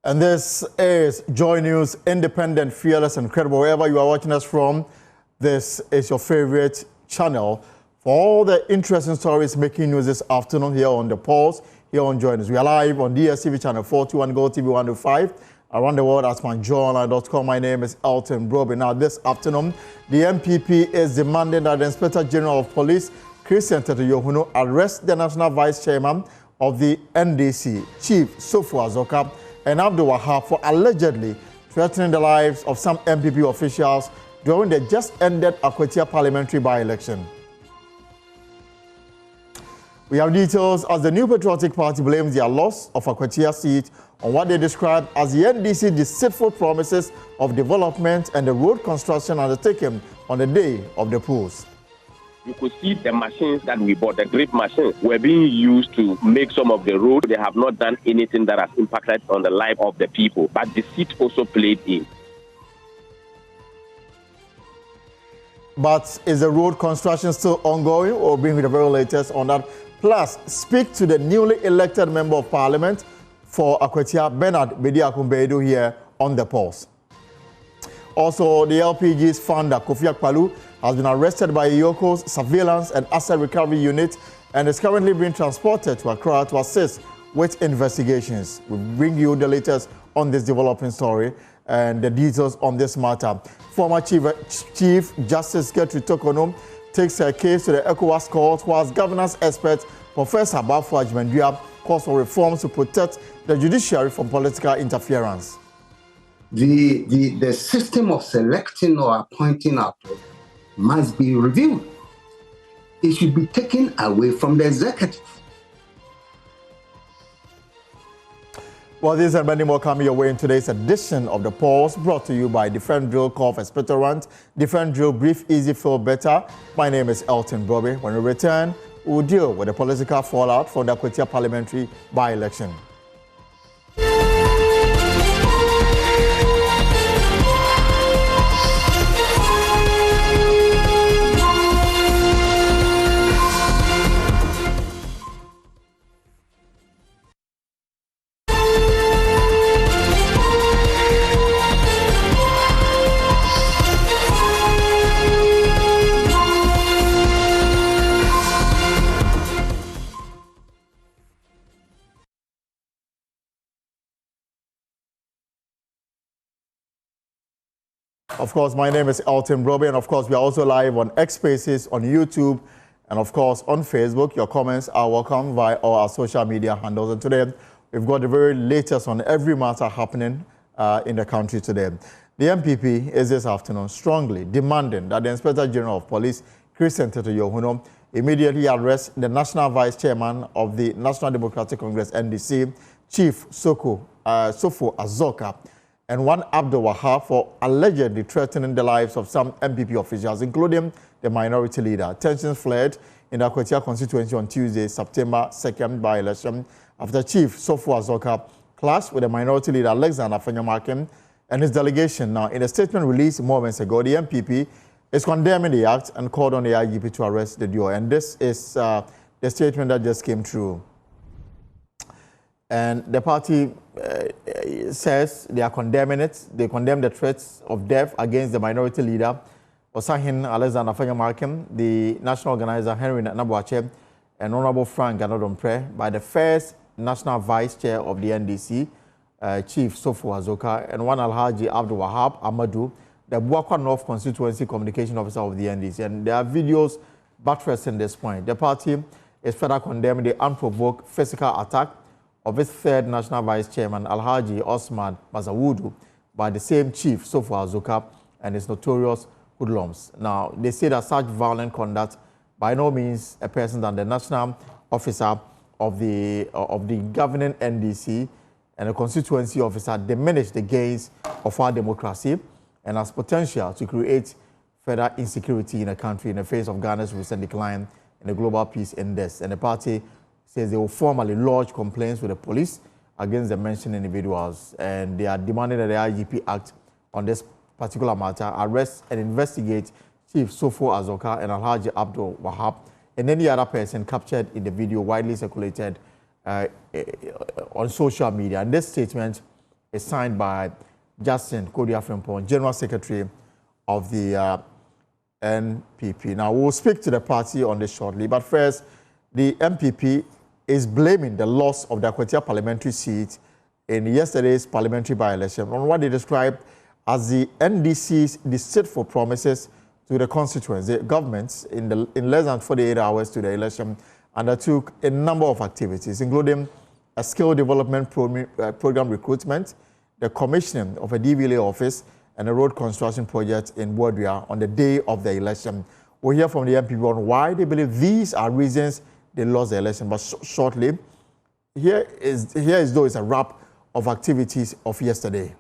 And this is Joy News, independent, fearless, and credible. Wherever you are watching us from, this is your favorite channel for all the interesting stories making news this afternoon here on The Pulse, here on Joy News. We are live on DSTV channel 421, Go TV 105, around the world at myjoyonline.com. My name is Elton Broby. Now, this afternoon, the NPP is demanding that the Inspector General of Police, Christian Teteyohuno, arrest the National Vice Chairman of the NDC, Chief Sofu Azoka, and Abdul Wahab for allegedly threatening the lives of some NPP officials during the just-ended Akwatia parliamentary by-election. We have details as the New Patriotic Party blames their loss of Akwatia seat on what they described as the NDC deceitful promises of development and the road construction undertaken on the day of the polls. You could see the machines that we bought, the drip machines, were being used to make some of the roads. They have not done anything that has impacted on the life of the people, but deceit also played in. But is the road construction still ongoing, or bring the very latest on that? Plus, speak to the newly elected Member of Parliament for Akwatia, Baidoo, here on The Pulse. Also, the LPG's founder, Kofiak Paloo, has been arrested by Yoko's Surveillance and Asset Recovery Unit and is currently being transported to Accra to assist with investigations. We'll bring you the latest on this developing story and the details on this matter. Former Chief Justice Gertrude Tokonom takes her case to the ECOWAS court, whilst governance expert Professor Bafo Ajmendua calls for reforms to protect the judiciary from political interference. The system of selecting or appointing our president must be reviewed. It should be taken away from the executive. Well, these and many more coming your way in today's edition of The Pulse, brought to you by Defend Drill, Cough, Expectorant. Defend Drill, breathe easy, feel better. My name is Elton Broby. When we return, we'll deal with the political fallout from the Akwatia parliamentary by-election. Of course, my name is Elton Broby, and of course, we are also live on X Spaces, on YouTube, and of course, on Facebook. Your comments are welcome via all our social media handles. And today, we've got the very latest on every matter happening in the country today. The NPP is this afternoon strongly demanding that the Inspector General of Police, Christian Teteyohuno, immediately arrest the National Vice Chairman of the National Democratic Congress, NDC, Chief Sofu Azoka, and one Abdul Wahab for allegedly threatening the lives of some NPP officials, including the minority leader. Tensions flared in the Akwatia constituency on Tuesday, September 2nd by-election, after Chief Sofu Azoka clashed with the minority leader Alexander Afenyomarkin and his delegation. Now, in a statement released moments ago, the NPP is condemning the act and called on the IGP to arrest the duo. And this is the statement that just came through. And the party says they are condemning it. They condemn the threats of death against the minority leader, Osahin Alexander Afenyomarkin, the national organizer Henry Nabuache, and Honorable Frank Ganodompre, by the first national vice chair of the NDC, Chief Sofu Azoka, and one Alhaji Abdul Wahab Amadou, the Buakwa North Constituency Communication Officer of the NDC. And there are videos buttressing this point. The party is further condemning the unprovoked physical attack of its third national vice chairman, Alhaji Osman Mazawudu, by the same Chief Sofu Azoka and his notorious hoodlums. Now, they say that such violent conduct by no means a person than the national officer of the governing NDC and a constituency officer diminish the gains of our democracy and has potential to create further insecurity in the country in the face of Ghana's recent decline in the Global Peace Index. And the party says they will formally lodge complaints with the police against the mentioned individuals, and they are demanding that the IGP act on this particular matter, arrest and investigate Chief Sofu Azoka and Alhaji Abdul Wahab and any other person captured in the video widely circulated on social media. And this statement is signed by Justin Kodiafrempong, General Secretary of the NPP. Now, we'll speak to the party on this shortly, but first, the NPP is blaming the loss of the Akwatia parliamentary seat in yesterday's parliamentary by-election on what they described as the NDC's deceitful promises to the constituents. The government, in less than 48 hours to the election, undertook a number of activities, including a skill development program recruitment, the commissioning of a DVLA office, and a road construction project in Baidoo on the day of the election. We'll hear from the NPP on why they believe these are reasons they lost the election. But shortly, here is a wrap of activities of yesterday.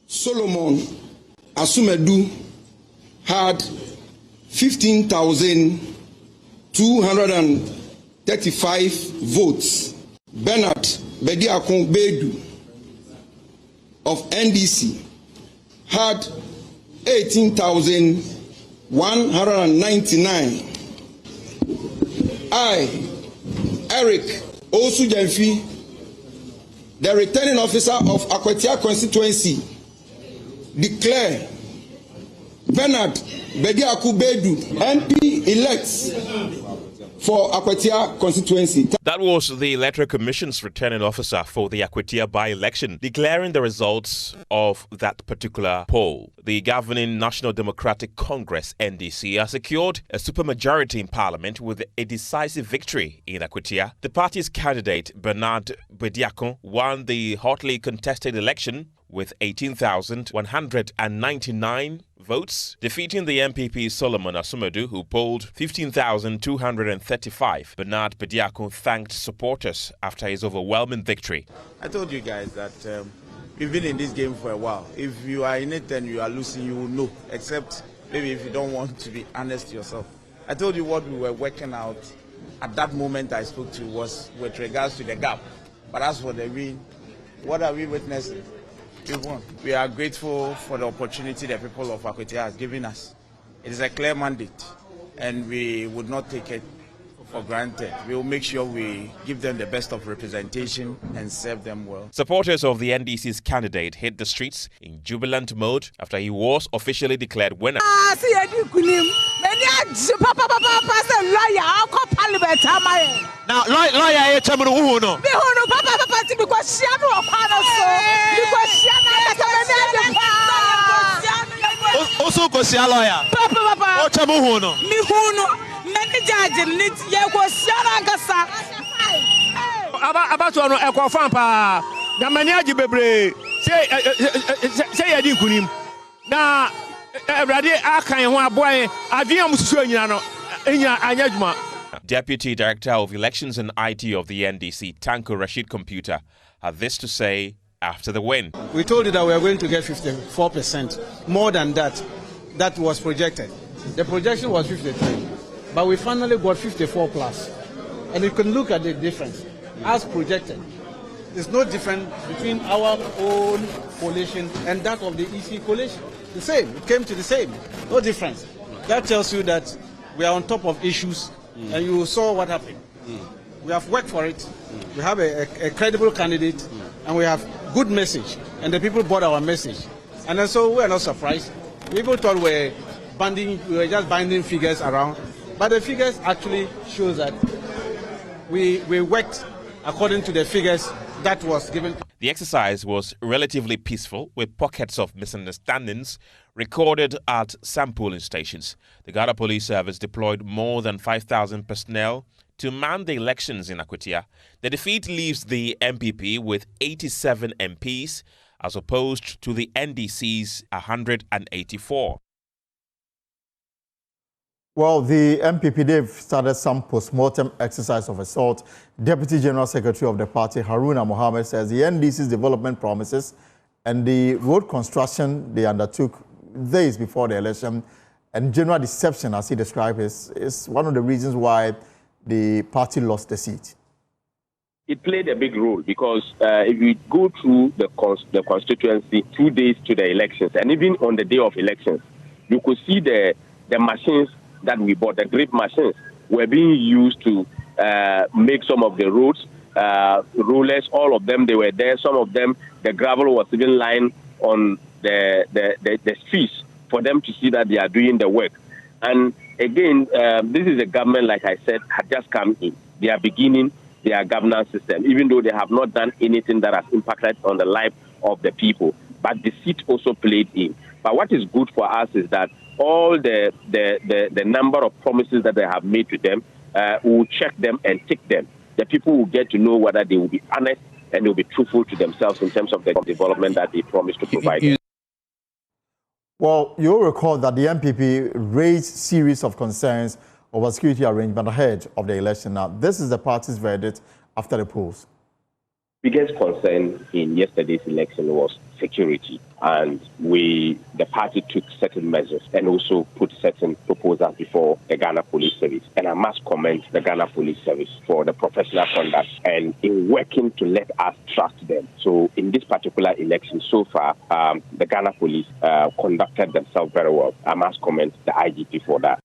Solomon Asumedu had 15,235 votes. Bernard Baidoo of NDC had 18,199. I, Eric Osujenfi, the returning officer of Akwatia constituency, declare Bernard Baidoo MP elects for Akwatia constituency. That was the Electoral Commission's returning officer for the Akwatia by-election, declaring the results of that particular poll. The governing National Democratic Congress, NDC, has secured a supermajority in Parliament with a decisive victory in Akwatia. The party's candidate, Bernard Baidoo, won the hotly contested election with 18,199 votes, defeating the NPP Solomon Asumedu, who polled 15,235. Bernard Baidoo thanked supporters after his overwhelming victory. I told you guys that we've been in this game for a while. If you are in it and you are losing, you will know, except maybe if you don't want to be honest yourself. I told you what we were working out at that moment I spoke to was with regards to the gap. But as for the win, what are we witnessing? We've won. We are grateful for the opportunity the people of Akwatia has given us. It is a clear mandate, and we would not take it for granted. We will make sure we give them the best of representation and serve them well. Supporters of the NDC's candidate hit the streets in jubilant mode after he was officially declared winner. Now, lawyer, Deputy Director of Elections and IT of the NDC, Tanko Rashid Computer, had this to say after the win. We told you that we are going to get 54%, more than that was projected. The projection was 53, but we finally got 54 plus. And you can look at the difference as projected. There's no difference between our own coalition and that of the EC coalition. The same, it came to the same, no difference. That tells you that we are on top of issues, and you saw what happened. We have worked for it. We have a credible candidate, and we have good message, and the people bought our message. And so we are not surprised. People thought we were just binding figures around, but the figures actually show that we worked according to the figures that was given. The exercise was relatively peaceful, with pockets of misunderstandings recorded at some polling stations. The Ghana Police Service deployed more than 5,000 personnel to man the elections in Akwatia. The defeat leaves the NPP with 87 MPs, as opposed to the NDC's 184. Well, the NPP, they've started some postmortem exercise of assault. Deputy General Secretary of the party, Haruna Mohammed, says the NDC's development promises and the road construction they undertook days before the election and general deception, as he described, is one of the reasons why the party lost the seat. It played a big role because if you go through the constituency 2 days to the elections, and even on the day of elections, you could see the machines that we bought, the drip machines, were being used to make some of the roads rulers, all of them, they were there. Some of them, the gravel was even lying on the streets for them to see that they are doing the work. And again, this is a government, like I said, had just come in. They are beginning their governance system, even though they have not done anything that has impacted on the life of the people. But deceit also played in. But what is good for us is that all the number of promises that they have made to them, we will check them and tick them. The people will get to know whether they will be honest and they will be truthful to themselves in terms of the development that they promised to provide. Well, you'll recall that the NPP raised series of concerns over security arrangement ahead of the election. Now, this is the party's verdict after the polls. Biggest concern in yesterday's election was security, and the party took certain measures and also put certain proposals before the Ghana Police Service. And I must commend the Ghana Police Service for the professional conduct and in working to let us trust them. So in this particular election so far, the Ghana Police conducted themselves very well. I must commend the IGP for that.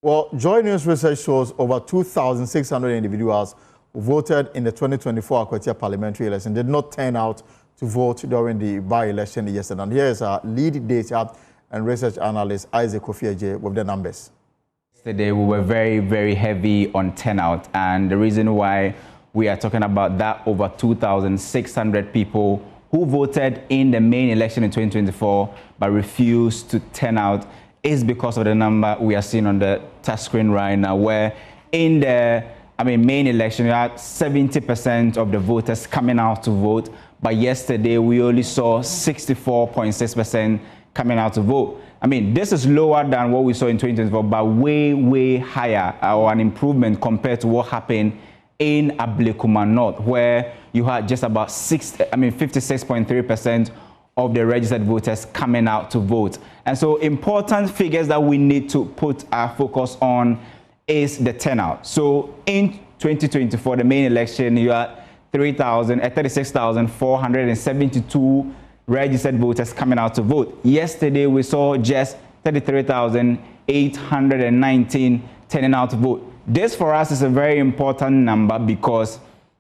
Well, Joy News research shows over 2,600 individuals who voted in the 2024 Akwatia parliamentary election did not turn out to vote during the by-election yesterday. And here is our lead data and research analyst, Isaac Kofiak, with the numbers. Yesterday, we were very, very heavy on turnout. And the reason why we are talking about that, over 2,600 people who voted in the main election in 2024 but refused to turn out, is because of the number we are seeing on the touch screen right now, where in the main election, you had 70% of the voters coming out to vote, but yesterday we only saw 64.6% coming out to vote. This is lower than what we saw in 2024, but way, way higher, or an improvement compared to what happened in Ablekuma North, where you had just about 56.3% of the registered voters coming out to vote. And so important figures that we need to put our focus on is the turnout. So in 2024, the main election, you had 36,472 registered voters coming out to vote. Yesterday, we saw just 33,819 turning out to vote. This for us is a very important number, because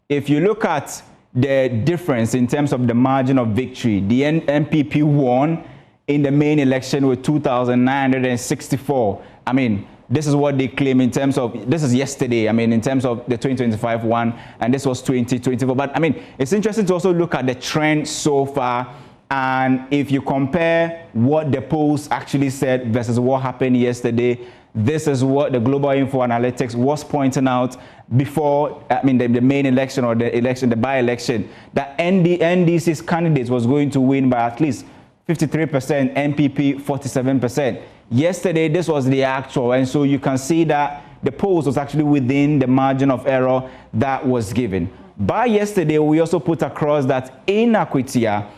if you look at the difference in terms of the margin of victory, the NPP won in the main election with 2,964. This is what they claim in terms of, this is yesterday, in terms of the 2025 one, and this was 2024. But it's interesting to also look at the trend so far. And if you compare what the polls actually said versus what happened yesterday, this is what the Global Info Analytics was pointing out before the main election, or the by-election, that NDC's candidate was going to win by at least 53%, NPP 47%. Yesterday, this was the actual, and so you can see that the polls was actually within the margin of error that was given. By yesterday, we also put across that in Akwatia,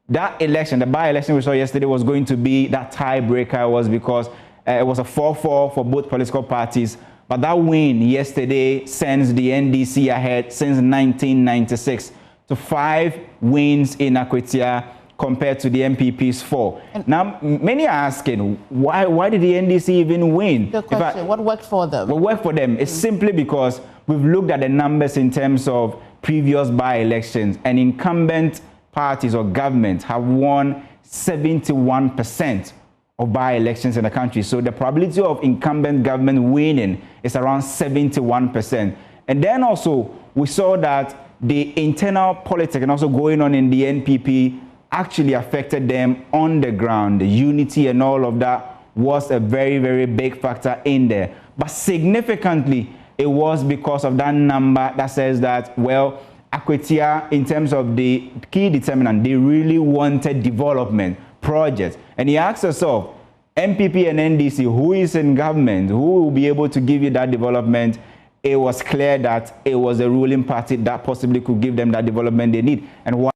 that election, the by-election we saw yesterday, was going to be that tiebreaker, was because it was a 4-4 for both political parties. But that win yesterday sends the NDC ahead since 1996 to 5 wins in Akwatia compared to the NPP's 4. Now, many are asking, why did the NDC even win? The question, what worked for them? What worked for them is simply because we've looked at the numbers in terms of previous by-elections, and incumbent parties or governments have won 71% of by-elections in the country. So the probability of incumbent government winning is around 71%. And then also, we saw that the internal politics and also going on in the NPP actually affected them on the ground. The unity and all of that was a very, very big factor in there. But significantly, it was because of that number that says that, well, Akwatia, in terms of the key determinant, they really wanted development projects. And he asked herself, NPP and NDC, who is in government, who will be able to give you that development? It was clear that it was the ruling party that possibly could give them that development they need. And why?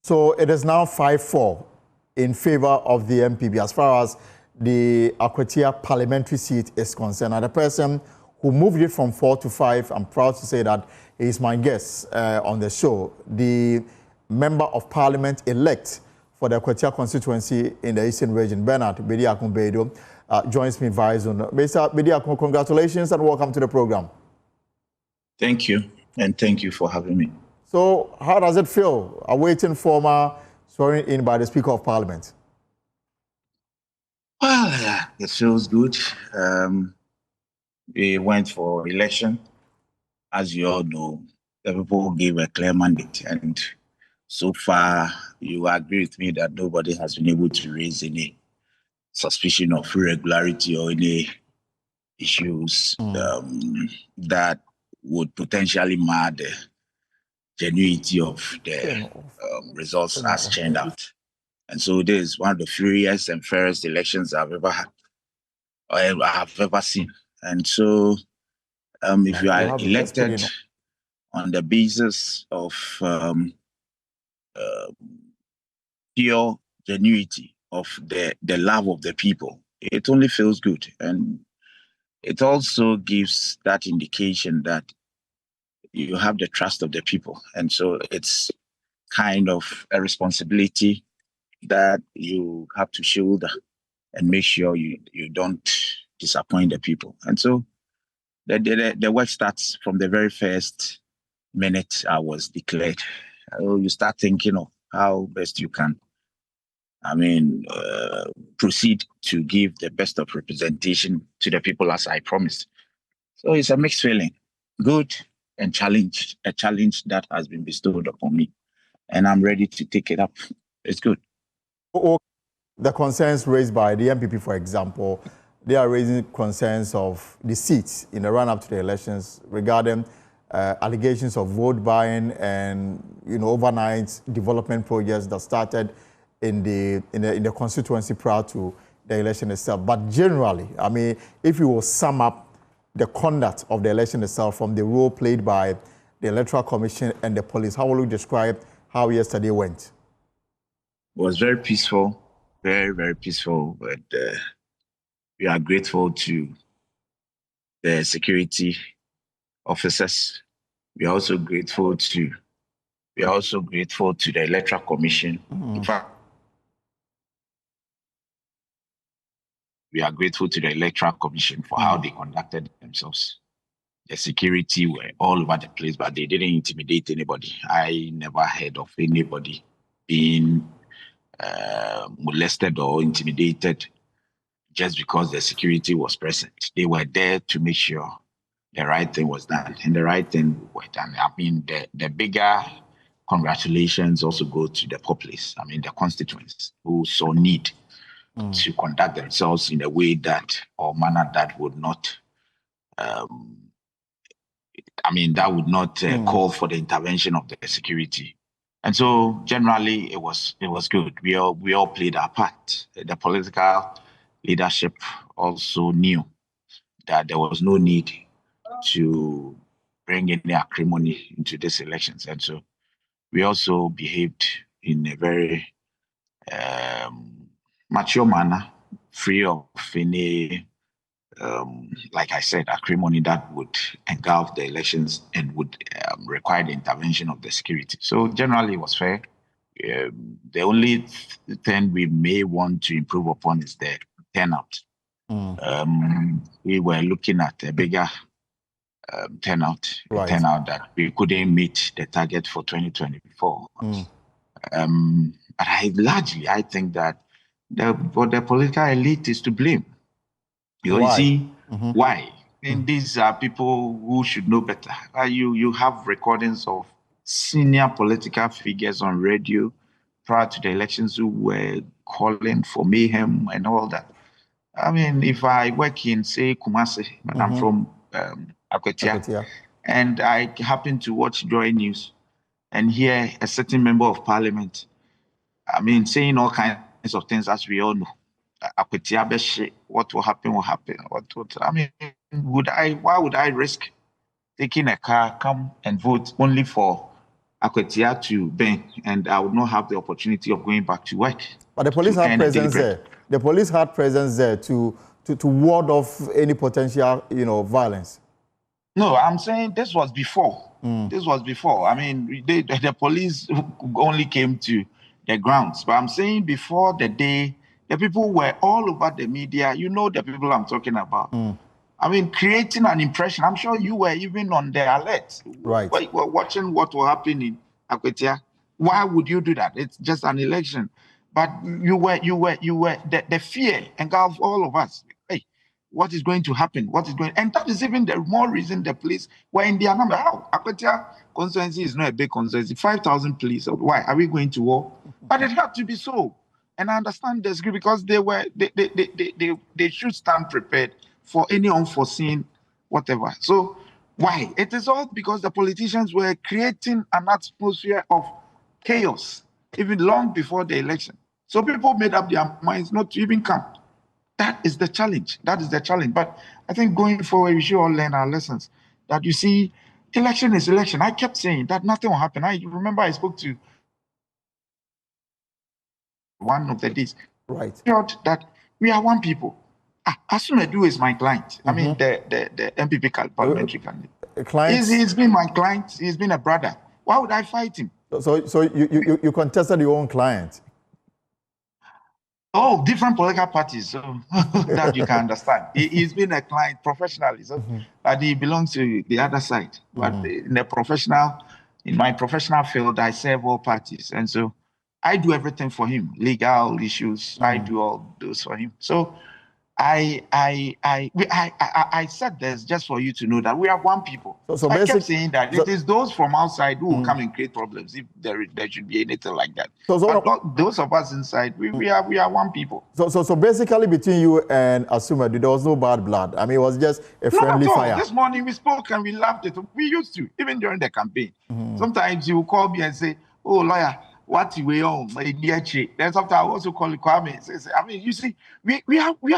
So it is now 5-4 in favor of the NPP as far as the Akwatia parliamentary seat is concerned. And the person who moved it from 4 to 5, I'm proud to say that he is my guest on the show, the Member of Parliament elect for the Akwatia constituency in the Eastern region, Baidoo. joins me via Zoom. Mr. Bediako, congratulations and welcome to the program. Thank you, and thank you for having me. So, how does it feel awaiting former swearing in by the Speaker of Parliament? Well, it feels good. We went for election. As you all know, the people gave a clear mandate, and so far, you agree with me that nobody has been able to raise any suspicion of irregularity or any issues that would potentially mar the genuity of the results as churned out. And so this is one of the freest and fairest elections I've ever had, or I've ever seen. And so if you are elected on the basis of pure genuity of the love of the people, it only feels good. And it also gives that indication that you have the trust of the people. And so it's kind of a responsibility that you have to shoulder and make sure you don't disappoint the people. And so the work starts from the very first minute I was declared. You start thinking of how best you can, proceed to give the best of representation to the people as I promised. So it's a mixed feeling, good and a challenge that has been bestowed upon me. And I'm ready to take it up. It's good. The concerns raised by the NPP, for example, they are raising concerns of deceit in the run-up to the elections regarding allegations of vote buying and overnight development projects that started in the constituency prior to the election itself. But generally, if you will sum up the conduct of the election itself from the role played by the Electoral Commission and the police, how will you describe how yesterday went? It was very peaceful, very, very peaceful. But we are grateful to the security officers. We are also grateful to the Electoral Commission. In fact, we are grateful to the Electoral Commission for how they conducted themselves. The security were all over the place, but they didn't intimidate anybody. I never heard of anybody being molested or intimidated just because the security was present. They were there to make sure the right thing was done, and the right thing was done. The bigger congratulations also go to the populace, the constituents who saw need to conduct themselves in a way that or manner that would not call for the intervention of the security. And so generally it was good. We all played our part. The political leadership also knew that there was no need to bring any acrimony into these elections. And so we also behaved in a very mature manner, free of any like I said, acrimony that would engulf the elections and would require the intervention of the security. So generally it was fair. The only thing we may want to improve upon is the turnout. We were looking at a bigger turnout, right. A turnout that we couldn't meet the target for 2024. But I think that the political elite is to blame. You see why? And these are people who should know better. You have recordings of senior political figures on radio prior to the elections who were calling for mayhem and all that. If I work in, say, Kumasi, but I'm from Akwatia, and I happen to watch Joy News and hear a certain member of parliament, saying all kinds of things, as we all know. Akwatia, what will happen will happen. Why would I risk taking a car, come and vote only for Akwatia to burn, and I would not have the opportunity of going back to work? But the police had presence there. The police had presence there to ward off any potential, violence. No, I'm saying this was before. This was before. The police only came to the grounds. But I'm saying before the day The people were all over the media. You know the people I'm talking about. I mean, creating an impression. I'm sure you were even on the alert. Right. You were watching what will happen in Akwatia. Why would you do that? It's just an election. But the fear engulfed all of us. Hey, what is going to happen? And that is even the more reason the police were in their number. How? Akwatia constituency is not a big constituency. 5,000 police. Why? Are we going to war? But it had to be so. And I understand this because they should stand prepared for any unforeseen whatever. So why? It is all because the politicians were creating an atmosphere of chaos even long before the election. So people made up their minds not to even come. That is the challenge. But I think going forward, we should all learn our lessons. That you see, election is election. I kept saying that nothing will happen. I remember I spoke to one of the days. Right. That we are one people. Asumedu is my client. I mean, the NPP parliamentary candidate. He's been my client. He's been a brother. Why would I fight him? So you contested your own client? Oh, different political parties, so that you can understand. He's been a client professionally, so but he belongs to the other side. But in my professional field, I serve all parties, and so I do everything for him. Legal issues, I do all those for him. So I said this just for you to know that we are one people. So I kept saying that it is those from outside who will come and create problems if there should be anything like that. But not those of us inside, we are one people. So basically between you and Asumedu, there was no bad blood. I mean, it was just a friendly fire. This morning we spoke and we laughed it. We used to, even during the campaign. Sometimes you will call me and say, oh, lawyer, what you were on, my dear Che. Then sometimes I also call you Kwame. I mean, you see, we are we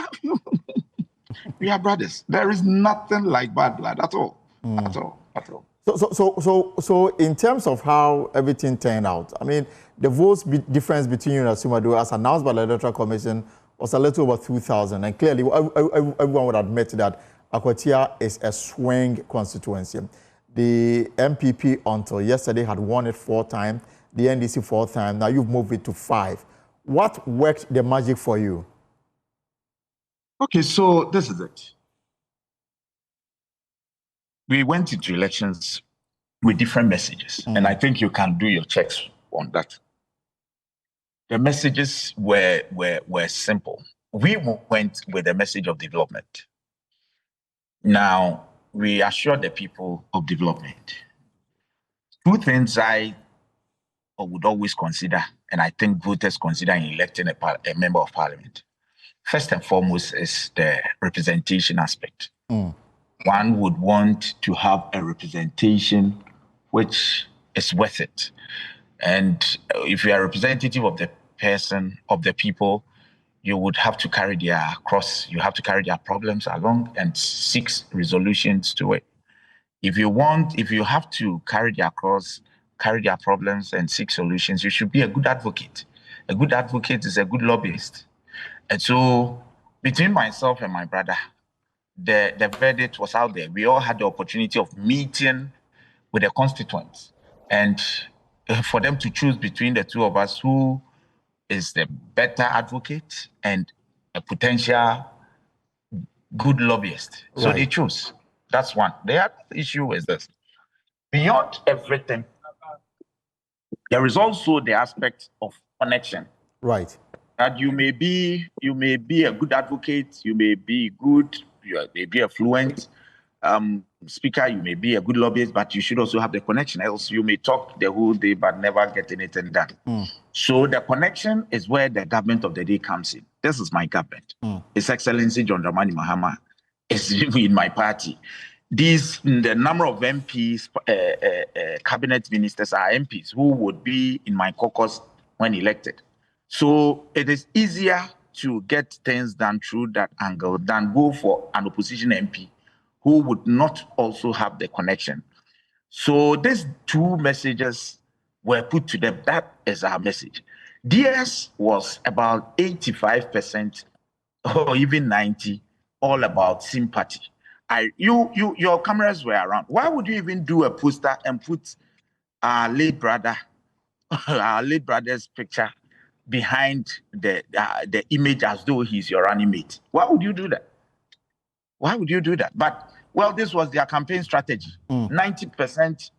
are brothers. There is nothing like bad blood at all. At all. So in terms of how everything turned out, I mean, the votes difference between you and Asumedu, as announced by the Electoral Commission, was a little over 2,000. And clearly, everyone would admit that Akwatia is a swing constituency. The NPP until yesterday had won it 4 times. The NDC 4 times. Now you've moved it to 5. What worked the magic for you? Okay, so this is it. We went into elections with different messages, and I think you can do your checks on that. The messages were simple. We went with a message of development. Now, we assured the people of development. 2 things I would always consider, and I think voters consider in electing a member of parliament. First and foremost is the representation aspect. One would want to have a representation which is worth it. And if you are a representative of the person, of the people, you would have to carry their cross, you have to carry their problems along and seek resolutions to it. If you have to carry their cross, carry their problems and seek solutions, you should be a good advocate. A good advocate is a good lobbyist. And so between myself and my brother, the verdict was out there. We all had the opportunity of meeting with the constituents and for them to choose between the two of us who is the better advocate and a potential good lobbyist. So they chose. That's one. The other issue is this. Beyond everything, there is also the aspect of connection. Right. That you may be a good advocate, you may be good, you may be a fluent speaker, you may be a good lobbyist, but you should also have the connection. Else you may talk the whole day but never get anything done. So the connection is where the government of the day comes in. This is my government. His Excellency John Dramani Mahama is in my party. The number of MPs, cabinet ministers are MPs who would be in my caucus when elected. So it is easier to get things done through that angle than go for an opposition MP who would not also have the connection. So these 2 messages were put to them. That is our message. DS was about 85% or even 90%, all about sympathy. Your cameras were around. Why would you even do a poster and put our late brother's picture behind the image as though he's your running mate. Why would you do that? Why would you do that? But, well, this was their campaign strategy. 90%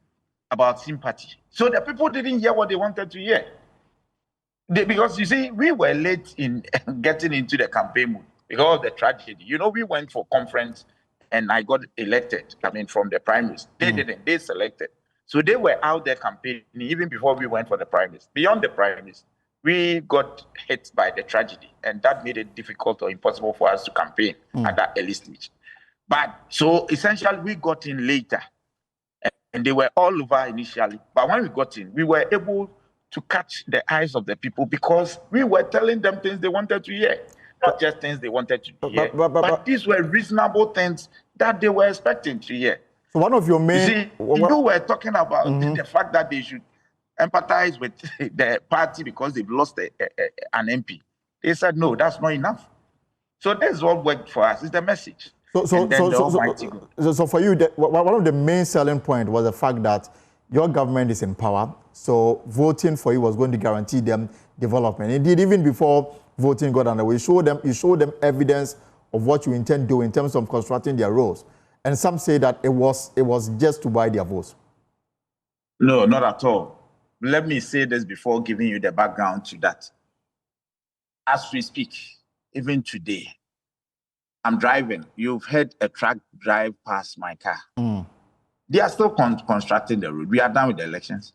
about sympathy. So the people didn't hear what they wanted to hear. Because, you see, we were late in getting into the campaign mood because of the tragedy. You know, we went for conference and I got elected, from the primaries. They didn't. They selected. So they were out there campaigning even before we went for the primaries. Beyond the primaries, we got hit by the tragedy, and that made it difficult or impossible for us to campaign at that early stage. But so essentially, we got in later, and they were all over initially. But when we got in, we were able to catch the eyes of the people because we were telling them things they wanted to hear, not just things they wanted to hear, but these were reasonable things that they were expecting to hear. So one of your main... You see, you were talking about the fact that they should empathize with the party because they've lost an MP. They said, no, that's not enough. So that's what worked for us, is the message. So for you, one of the main selling points was the fact that your government is in power, so voting for you was going to guarantee them development. Indeed, even before voting got underway, you showed them evidence of what you intend to do in terms of constructing their roads. And some say that it was just to buy their votes. No, not at all. Let me say this before giving you the background to that. As we speak, even today, I'm driving. You've heard a truck drive past my car. They are still constructing the road. We are done with the elections.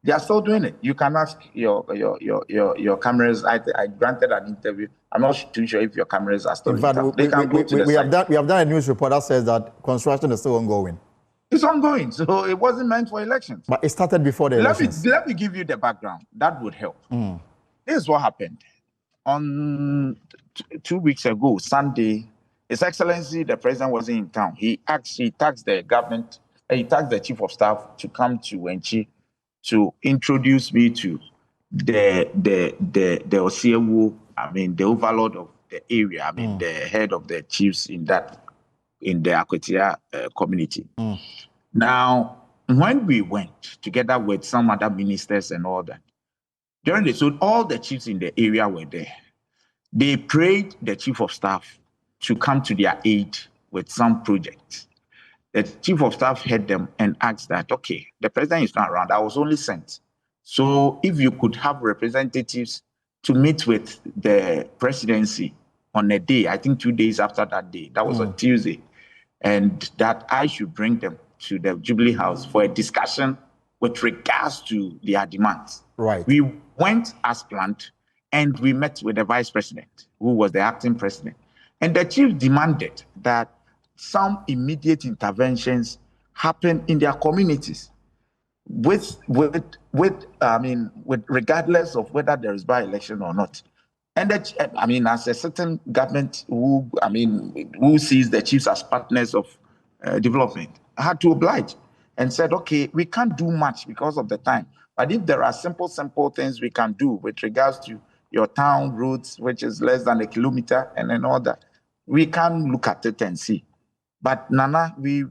They are still doing it. You can ask your cameras. I granted an interview. I'm not too sure if your cameras are still in fact, we have done a news report that says that construction is still ongoing. It's ongoing, so it wasn't meant for elections. But it started before the elections. Let me give you the background. That would help. This is what happened. On 2 weeks ago, Sunday, His Excellency, the President wasn't in town. He tasked the government, he tasked the Chief of Staff to come to Wenchi to introduce me to the Osiewu, the overlord of the area, the head of the chiefs in the Akwatia community. Now, when we went together with some other ministers and all that, so all the chiefs in the area were there. They prayed the Chief of Staff to come to their aid with some projects. The Chief of Staff heard them and asked that, okay, the President is not around. I was only sent. So if you could have representatives to meet with the presidency on a day, I think 2 days after that day, that was on Tuesday, and that I should bring them to the Jubilee House for a discussion with regards to their demands. Right. We went as planned, and we met with the Vice President, who was the acting president. And the chief demanded that some immediate interventions happen in their communities, with regardless of whether there is by-election or not. And as a certain government who sees the chiefs as partners of development, had to oblige and said, okay, we can't do much because of the time. But if there are simple things we can do with regards to your town roads, which is less than a kilometer and then all that, we can look at it and see. But we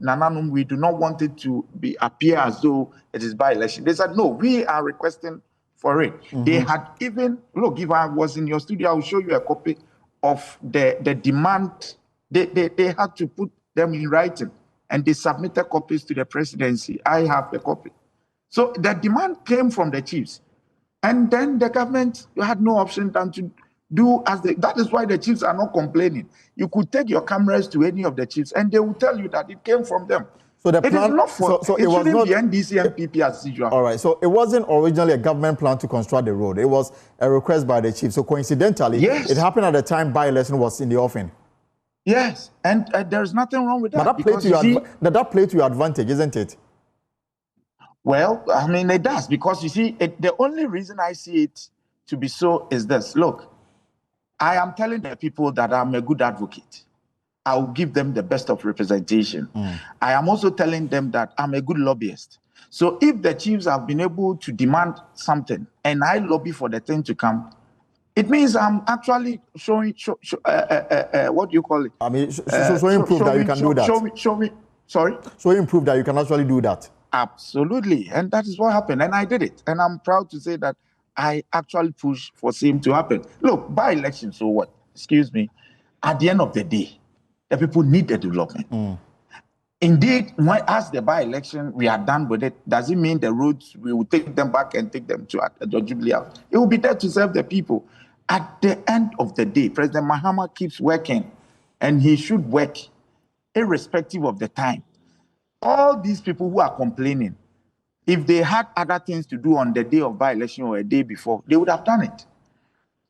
do not want it to appear as though it is by-election. They said, no, we are requesting for it. They had even, look, if I was in your studio, I will show you a copy of the demand. They had to put them in writing, and they submitted copies to the presidency. I have the copy. So the demand came from the chiefs. And then the government had no option than to do that is why the chiefs are not complaining. You could take your cameras to any of the chiefs and they will tell you that it came from them. So the plan, it is not for, so it was not the NDC and NPP as usual. All right, so it wasn't originally a government plan to construct the road. It was a request by the chiefs. So coincidentally, yes, it happened at the time by-election was in the offing. Yes, and there's nothing wrong with that. But that played to your advantage, isn't it? Well, it does, because you see, the only reason I see it to be so is this. Look, I am telling the people that I'm a good advocate. I will give them the best of representation. I am also telling them that I'm a good lobbyist. So if the chiefs have been able to demand something and I lobby for the thing to come, it means I'm actually showing, what do you call it? Showing proof that you can do that. Sorry? Showing proof that you can actually do that. Absolutely. And that is what happened. And I did it. And I'm proud to say that I actually push for same to happen. Look, by-election, so what? Excuse me. At the end of the day, the people need the development. Indeed, as the by-election, we are done with it. Does it mean the roads, we will take them back and take them to the Jubilee House? It will be there to serve the people. At the end of the day, President Mahama keeps working, and he should work irrespective of the time. All these people who are complaining, if they had other things to do on the day of by-election or a day before, they would have done it.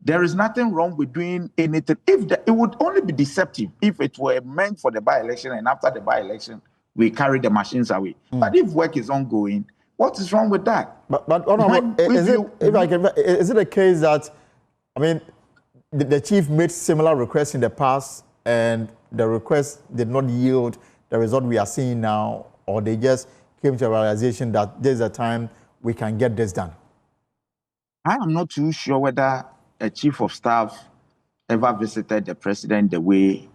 There is nothing wrong with doing anything. It would only be deceptive if it were meant for the by-election, and after the by-election, we carry the machines away. But if work is ongoing, what is wrong with that? But is it a case that, I mean, the chief made similar requests in the past, and the request did not yield the result we are seeing now, or they just came to a realization that there's a time we can get this done? I am not too sure whether a chief of staff ever visited the president the way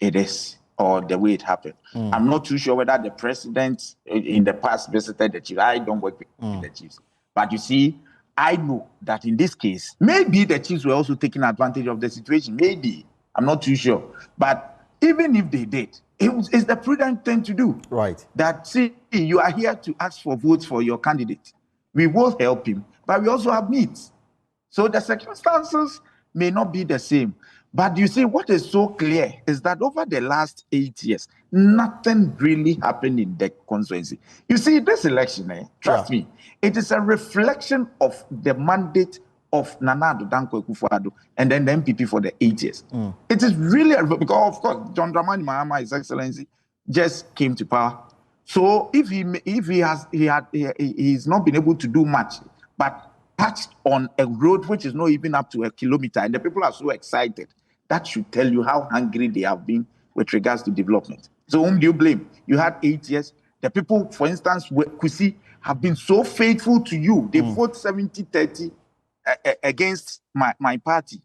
it is or the way it happened. I'm not too sure whether the president in the past visited the chief. I don't work with the chiefs. But you see, I know that in this case, maybe the chiefs were also taking advantage of the situation. Maybe. I'm not too sure. But even if they did, it's the prudent thing to do. Right. That, see, you are here to ask for votes for your candidate. We will help him, but we also have needs. So the circumstances may not be the same. But you see, what is so clear is that over the last 8 years, nothing really happened in the constituency. You see, this election, trust me, it is a reflection of the mandate of Nana Addo Dankwa Akufo-Addo and then the NPP for the 8 years. It is really, because of course, John Dramani Mahama, His Excellency, just came to power. So if he's not been able to do much, but touched on a road which is not even up to a kilometer, and the people are so excited, that should tell you how hungry they have been with regards to development. So whom do you blame? You had 8 years. The people, for instance, Kusi, have been so faithful to you. They vote 70-30 against my party.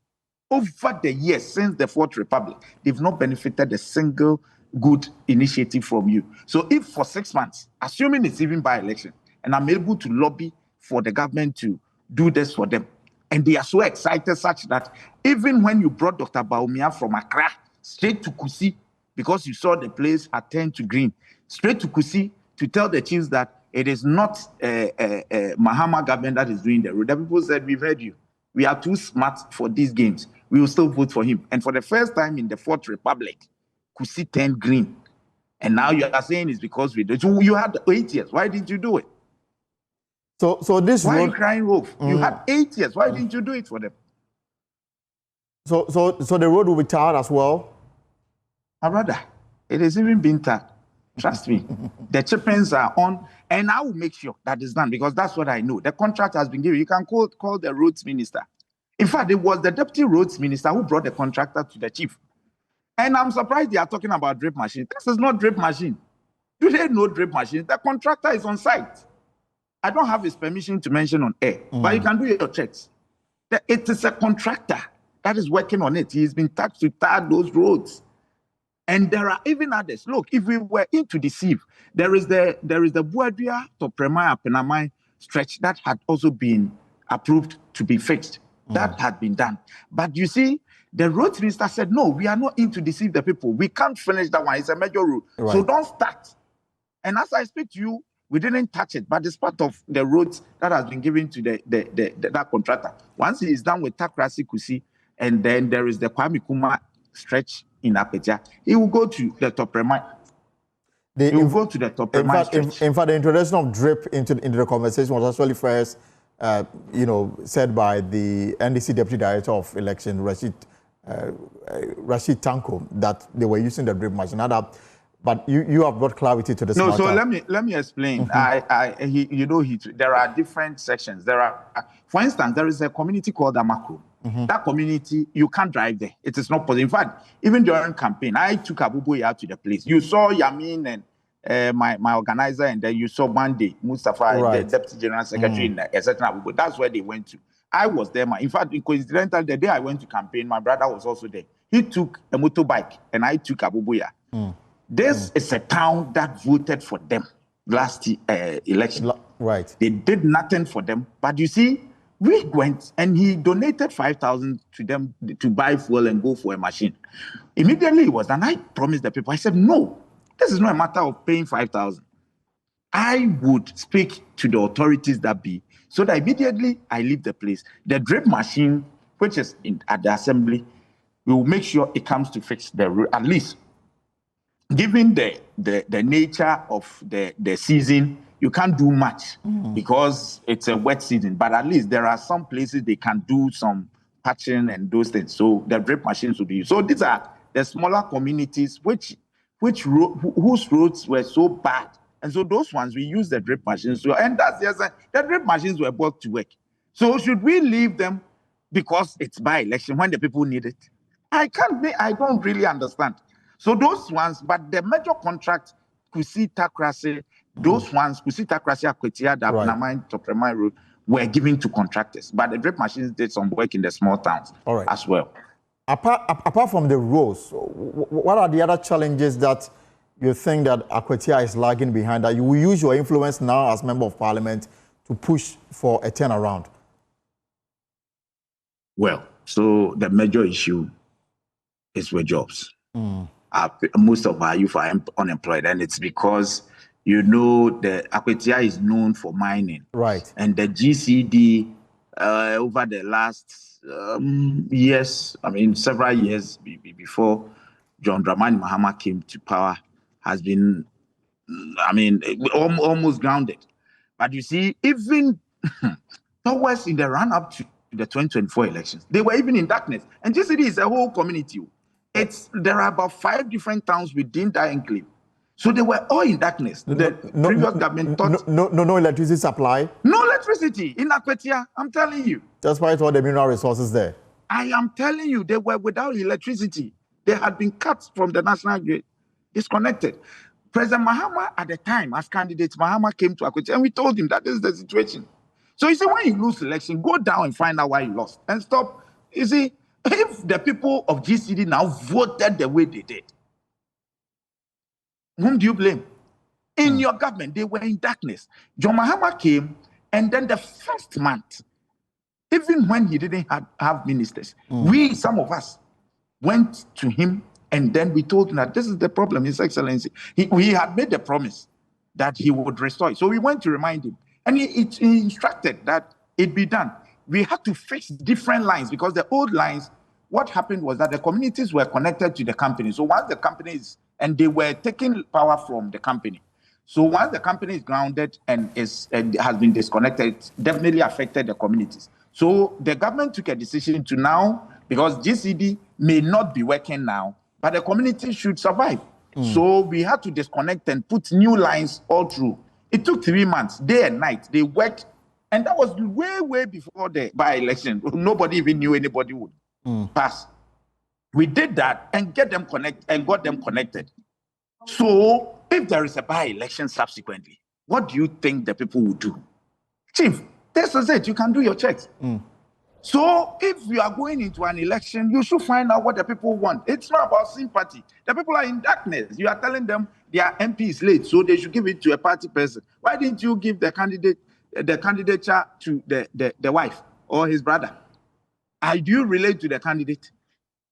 Over the years, since the Fourth Republic, they've not benefited a single good initiative from you. So if for 6 months, assuming it's even by-election, and I'm able to lobby for the government to do this for them, and they are so excited such that even when you brought Dr. Baumia from Accra straight to Kusi, because you saw the place had turned to green, straight to Kusi to tell the chiefs that it is not Mahama government that is doing the road. The people said, we've heard you. We are too smart for these games. We will still vote for him. And for the first time in the Fourth Republic, Kusi turned green. And now you are saying it's because we do. So you had 8 years. Why didn't you do it? So this why road, are you crying wolf? You had 8 years. Why didn't you do it for them? So the road will be tarred as well? My brother, it has even been tarred. Trust me. The chippings are on, and I will make sure that is done, because that's what I know. The contract has been given. You can call the roads minister. In fact, it was the deputy roads minister who brought the contractor to the chief. And I'm surprised they are talking about drip machine. This is not drip machine. Do they know drip machine? The contractor is on site. I don't have his permission to mention on air, but you can do your checks. It is a contractor that is working on it. He's been tasked to tar those roads. And there are even others. Look, if we were in to deceive, there is the Buadria to Premaya Penamai stretch that had also been approved to be fixed. That had been done. But you see, the road minister said, no, we are not in to deceive the people. We can't finish that one. It's a major road. Right. So don't start. And as I speak to you, we didn't touch it, but it's part of the roads that has been given to that contractor. Once he is done with Takrasi Kusi, and then there is the Kwame Kuma stretch in Akwatia, he will go to the Topremai. He will go to the Topremai stretch. In fact, the introduction of drip into the conversation was actually first, said by the NDC Deputy Director of Election, Rashid Tanko, that they were using the drip machine. But you have brought clarity to this matter. So let me explain. There are different sections. For instance, there is a community called Amakro. That community, you can't drive there. It is not possible. In fact, even during campaign, I took Abubuya to the place. You saw Yamin and my organizer, and then you saw Monday Mustafa, the Deputy General Secretary, etc. That's where they went to. I was there. In fact, coincidentally, the day I went to campaign, my brother was also there. He took a motorbike, and I took Abubuya. This is a town that voted for them last election. Right. They did nothing for them. But you see, We went and he donated 5,000 to them to buy fuel and go for a machine. Immediately it was, and I promised the people, I said, no, this is not a matter of paying 5,000. I would speak to the authorities that be, so that immediately I leave the place. The drip machine, which is at the assembly, we will make sure it comes to fix the road, at least. Given the nature of the season, you can't do much because it's a wet season. But at least there are some places they can do some patching and those things. So the drip machines will be used. So these are the smaller communities whose roads were so bad. And so those ones, we use the drip machines. So, and that's the drip machines were brought to work. So should we leave them because it's by-election when the people need it? I don't really understand. So those ones, but the major contract, Kusi Takrasi, those ones, Kusi Takrasi, Akwatia, Namai, Topremai Road, were given to contractors. But the drip machines did some work in the small towns as well. Apart from the roads, what are the other challenges that you think that Akwatia is lagging behind, that you will use your influence now as Member of Parliament to push for a turnaround? Well, so the major issue is with jobs. Most of our youth are unemployed, and it's because, the Akwatia is known for mining. Right. And the GCD, over the last years, several years before John Dramani Mahama came to power, has been, almost grounded. But you see, even towards in the run-up to the 2024 elections, they were even in darkness. And GCD is a whole community. There are about 5 different towns within that enclave. So they were all in darkness. The previous government thought... No electricity supply? No electricity in Akwatia, I'm telling you. Despite all the mineral resources there? I am telling you, they were without electricity. They had been cut from the national grid, disconnected. President Mahama, at the time, as candidate, Mahama came to Akwatia, and we told him that this is the situation. So you see, when you lose election, go down and find out why you lost, and stop. You see, if the people of GCD now voted the way they did, whom do you blame? In your government, they were in darkness. John Mahama came, and then the first month, even when he didn't have ministers, some of us, went to him, and then we told him that this is the problem, His Excellency. He had made the promise that he would restore it. So we went to remind him, and he instructed that it be done. We had to fix different lines, because the old lines, what happened was that the communities were connected to the company. So once the companies, and they were taking power from the company. So once the company is grounded and has been disconnected, it definitely affected the communities. So the government took a decision to now, because GCD may not be working now, but the community should survive. So we had to disconnect and put new lines all through. It took 3 months, day and night. They worked, and that was way before the by-election. Nobody even knew anybody would pass. We did that and got them connected. So if there is a by-election subsequently, what do you think the people will do? Chief, this is it. You can do your checks. So if you are going into an election, you should find out what the people want. It's not about sympathy. The people are in darkness. You are telling them their MP is late, so they should give it to a party person. Why didn't you give the candidature to the wife or his brother? Do you relate to the candidate?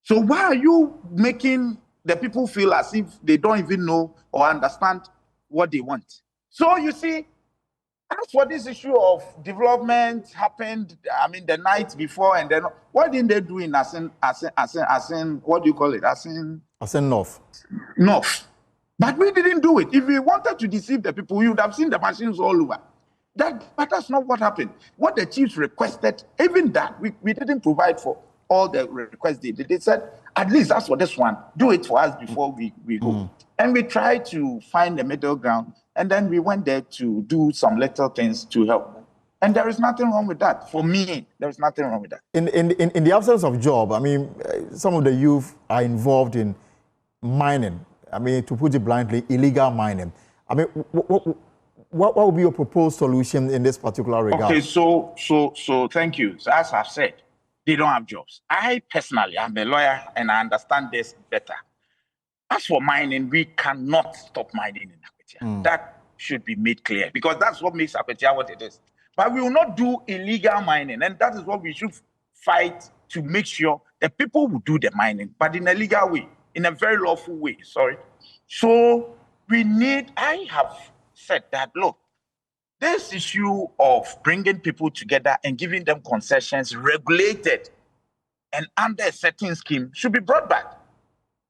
So why are you making the people feel as if they don't even know or understand what they want? So you see, as for this issue of development happened, the night before, and then what didn't they do in Asin, what do you call it? Asin North. North. But we didn't do it. If we wanted to deceive the people, we would have seen the machines all over. But that's not what happened. What the chiefs requested, even that, we didn't provide for all the requests they did. They said, at least that's for this one. Do it for us before we go. And we tried to find the middle ground. And then we went there to do some little things to help. And there is nothing wrong with that. For me, there is nothing wrong with that. In the absence of job, some of the youth are involved in mining. To put it bluntly, illegal mining. What would be your proposed solution in this particular regard? Okay, so thank you. So as I've said, they don't have jobs. I personally, I'm a lawyer and I understand this better. As for mining, we cannot stop mining in Akwatia. That should be made clear, because that's what makes Akwatia what it is. But we will not do illegal mining. And that is what we should fight to make sure that people will do the mining, but in a legal way, in a very lawful way, sorry. So I have said that, look, this issue of bringing people together and giving them concessions regulated and under a certain scheme should be brought back.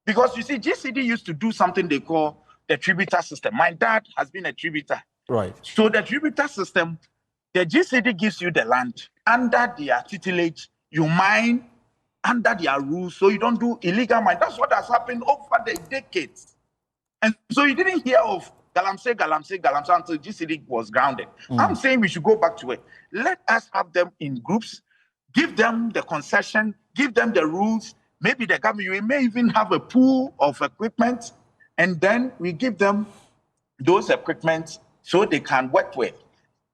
Because you see, GCD used to do something they call the tributor system. My dad has been a tributor. Right. So the tributor system, the GCD gives you the land under their tutelage, you mine under their rules, so you don't do illegal mining. That's what has happened over the decades. And so you didn't hear of Galamsey until GCD was grounded. I'm saying we should go back to it. Let us have them in groups, give them the concession, give them the rules. Maybe the government, we may even have a pool of equipment, and then we give them those equipment so they can work with.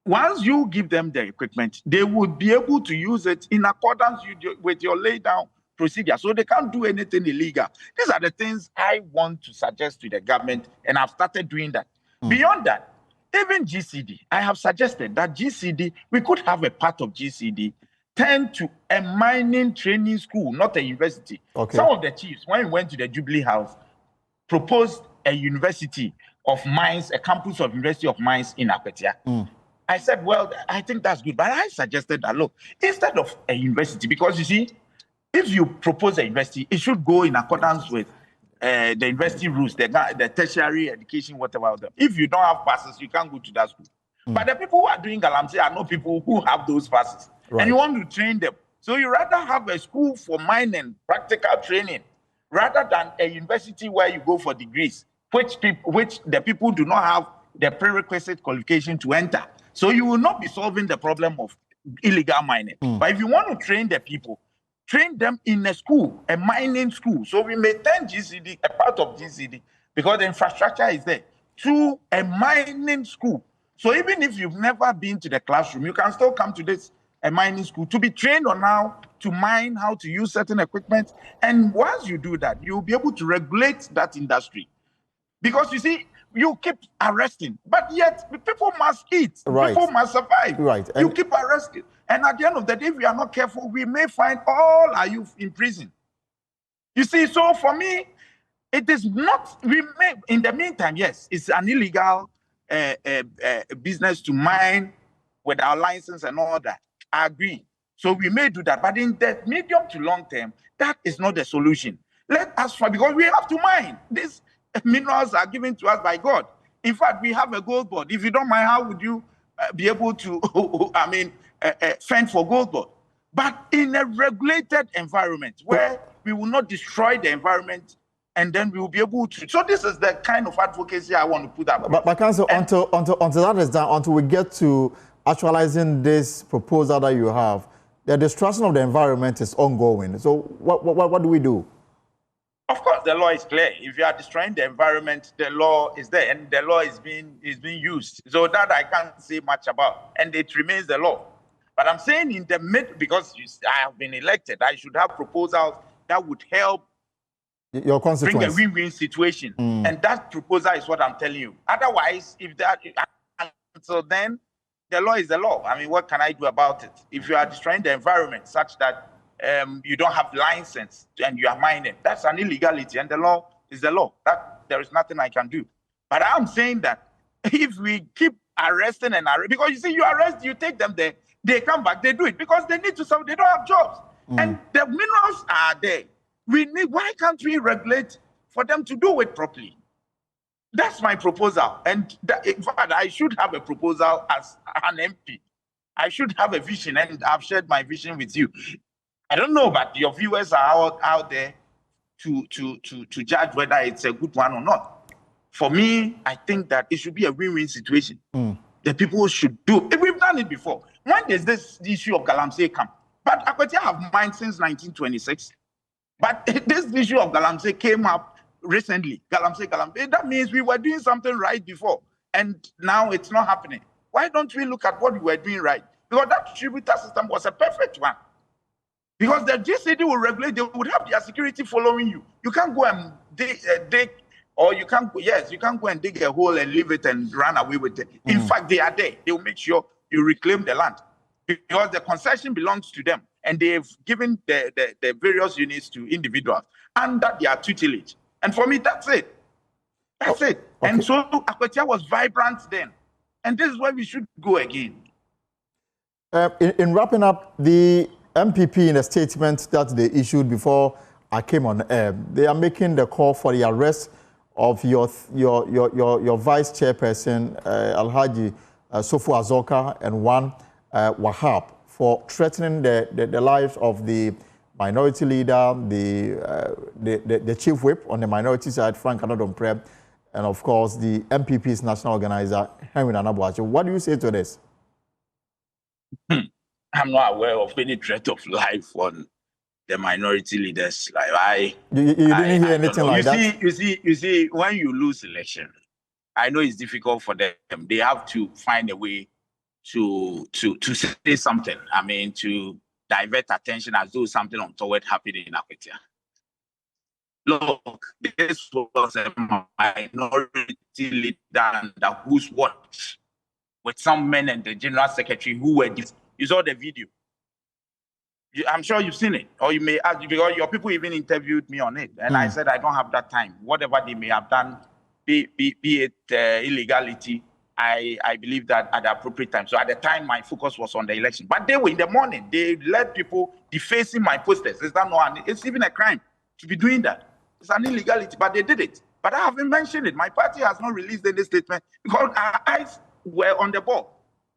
Once you give them the equipment, they would be able to use it in accordance with your laid down procedure. So they can't do anything illegal. These are the things I want to suggest to the government, and I've started doing that. Beyond that, even GCD, I have suggested that GCD, we could have a part of GCD turn to a mining training school, not a university. Okay. Some of the chiefs, when we went to the Jubilee House, proposed a university of mines, a campus of University of Mines in Akwatia. I said, well, I think that's good. But I suggested that, look, instead of a university, because you see, if you propose a university, it should go in accordance with the university rules, the tertiary education, whatever. If you don't have passes, you can't go to that school. But the people who are doing Galamsey are not people who have those passes. Right. And you want to train them. So you rather have a school for mining, practical training, rather than a university where you go for degrees, which the people do not have the prerequisite qualification to enter. So you will not be solving the problem of illegal mining. But if you want to train the people, train them in a school, a mining school. So we may turn GCD, a part of GCD, because the infrastructure is there, to a mining school. So even if you've never been to the classroom, you can still come to this a mining school to be trained on how to mine, how to use certain equipment. And once you do that, you'll be able to regulate that industry. Because you see, you keep arresting, but yet people must eat. Right. People must survive. Right. You keep arresting. And at the end of the day, if we are not careful, we may find all our youth in prison. You see, so for me, it is not, in the meantime, yes, it's an illegal business to mine with our license and all that. I agree. So we may do that, but in the medium to long term, that is not the solution. Let us fight, because we have to mine. These minerals are given to us by God. In fact, we have a gold board. If you don't mine, how would you be able to, fend for gold board? But in a regulated environment where we will not destroy the environment, and then we will be able to. So this is the kind of advocacy I want to put up. But Council, until that is done, until we get to actualizing this proposal that you have, the destruction of the environment is ongoing. So what do we do? Of course, the law is clear. If you are destroying the environment, the law is there, and the law is being used. So that I can't say much about, and it remains the law. But I'm saying in the mid, because I have been elected, I should have proposals that would help your constituents bring a win-win situation. And that proposal is what I'm telling you. Otherwise, so then the law is the law. I mean, what can I do about it? If you are destroying the environment such that you don't have license and you are mining, that's an illegality, and the law is the law. That there is nothing I can do. But I'm saying that if we keep arresting because you see, you arrest, you take them there, they come back, they do it because they need to serve, they don't have jobs. And the minerals are there. Why can't we regulate for them to do it properly? That's my proposal. And in fact, I should have a proposal as an MP. I should have a vision, and I've shared my vision with you. I don't know, but your viewers are out there to judge whether it's a good one or not. For me, I think that it should be a win-win situation. The people should do it. We've done it before. When does this issue of Galamsey come? But Akwatia have mined since 1926. But this issue of Galamsey came up recently. Galamsey. That means we were doing something right before, and now it's not happening. Why don't we look at what we were doing right? Because that tributor system was a perfect one. Because the GCD will regulate, they would have their security following you. You can't go and dig, or you can't go and dig a hole and leave it and run away with it. In fact, they are there. They will make sure you reclaim the land. Because the concession belongs to them. And they've given the various units to individuals under their tutelage. And for me, that's it. That's it. Okay. And so Akwatia was vibrant then. And this is where we should go again. In wrapping up, the NPP in a statement that they issued before I came on air, they are making the call for the arrest of your vice chairperson, Alhaji Sofu Azoka, and one Wahab, for threatening the lives of the minority leader, the chief whip on the minority side, Frank Anadomprem, and of course the NPP's national organizer, Henry Nanabuache. What do you say to this? I'm not aware of any threat of life on the minority leaders. Like you didn't hear anything like that? You see, when you lose election, I know it's difficult for them. They have to find a way to say something. I mean, to divert attention as though something untoward happened in Akwatia. Look, this was a minority leader under whose watch, with some men and the general secretary who were you saw the video. I'm sure you've seen it, or you may ask, because your people even interviewed me on it, and I said I don't have that time. Whatever they may have done, be it illegality, I believe that at the appropriate time. So at the time, my focus was on the election. But they were in the morning. They led people defacing my posters. Is that not? It's even a crime to be doing that. It's an illegality, but they did it. But I haven't mentioned it. My party has not released any statement because our eyes were on the ball.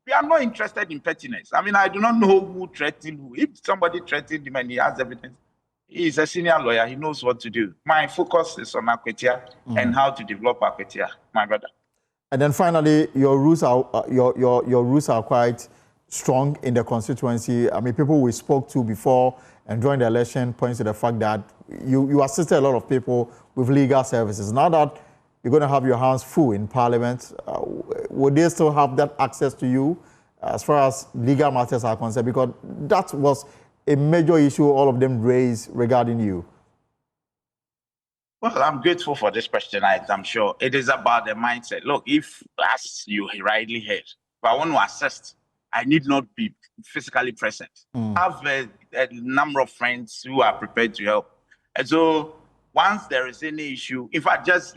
We are not interested in pettiness. I mean, I do not know who threatened who. If somebody threatened him and he has evidence, he's a senior lawyer. He knows what to do. My focus is on Akwatia and how to develop Akwatia, my brother. And then finally, your roots are quite strong in the constituency. I mean, people we spoke to before and during the election points to the fact that you assisted a lot of people with legal services. Now that you're going to have your hands full in Parliament, would they still have that access to you as far as legal matters are concerned? Because that was a major issue all of them raised regarding you. Well, I'm grateful for this question. I'm sure it is about the mindset. Look, if, as you rightly heard, if I want to assist, I need not be physically present. I have a number of friends who are prepared to help. And so once there is any issue, in fact, just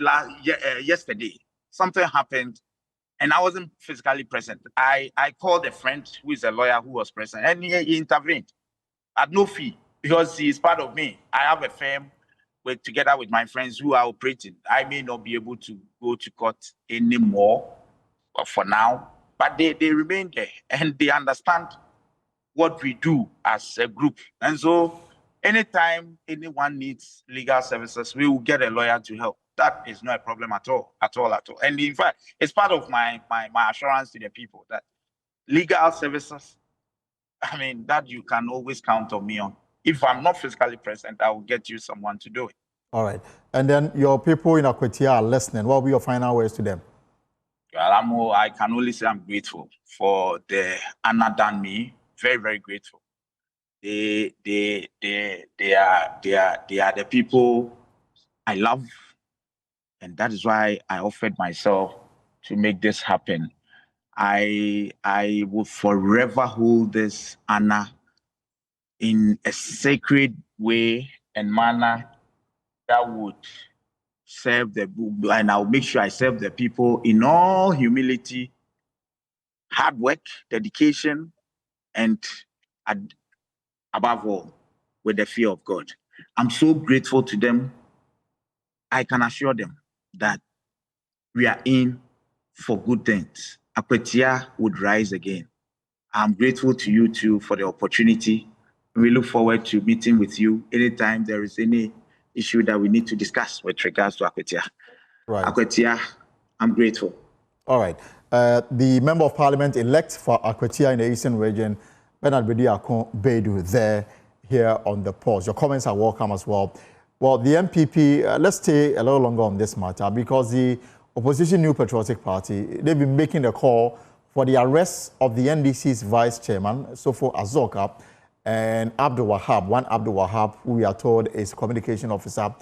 yesterday, something happened and I wasn't physically present. I called a friend who is a lawyer who was present, and he intervened at no fee because he is part of me. I have a firm together with my friends who are operating. I may not be able to go to court anymore for now, but they remain there and they understand what we do as a group. And so anytime anyone needs legal services, we will get a lawyer to help. That is not a problem at all. And in fact, it's part of my assurance to the people that legal services, I mean, that you can always count on me on. If I'm not physically present, I will get you someone to do it. All right. And then your people in Akwatia are listening. What will be your final words to them? Well, I can only say I'm grateful for the honor done me. Very, very grateful. They are the people I love, and that is why I offered myself to make this happen. I will forever hold this honor in a sacred way and manner that would serve and I'll make sure I serve the people in all humility, hard work, dedication, and above all, with the fear of God. I'm so grateful to them. I can assure them that we are in for good things. Akwatia would rise again. I'm grateful to you too for the opportunity. We look forward to meeting with you anytime there is any issue that we need to discuss with regards to Akwatia. Right. Akwatia, I'm grateful. All right. The Member of Parliament elect for Akwatia in the Eastern Region, Bernard Baidoo, there here on the pause. Your comments are welcome as well. Well, the NPP, let's stay a little longer on this matter because the opposition New Patriotic Party, they've been making a call for the arrest of the NDC's vice chairman, Sofu Azoka, and Abdul Wahab, who we are told is communication officer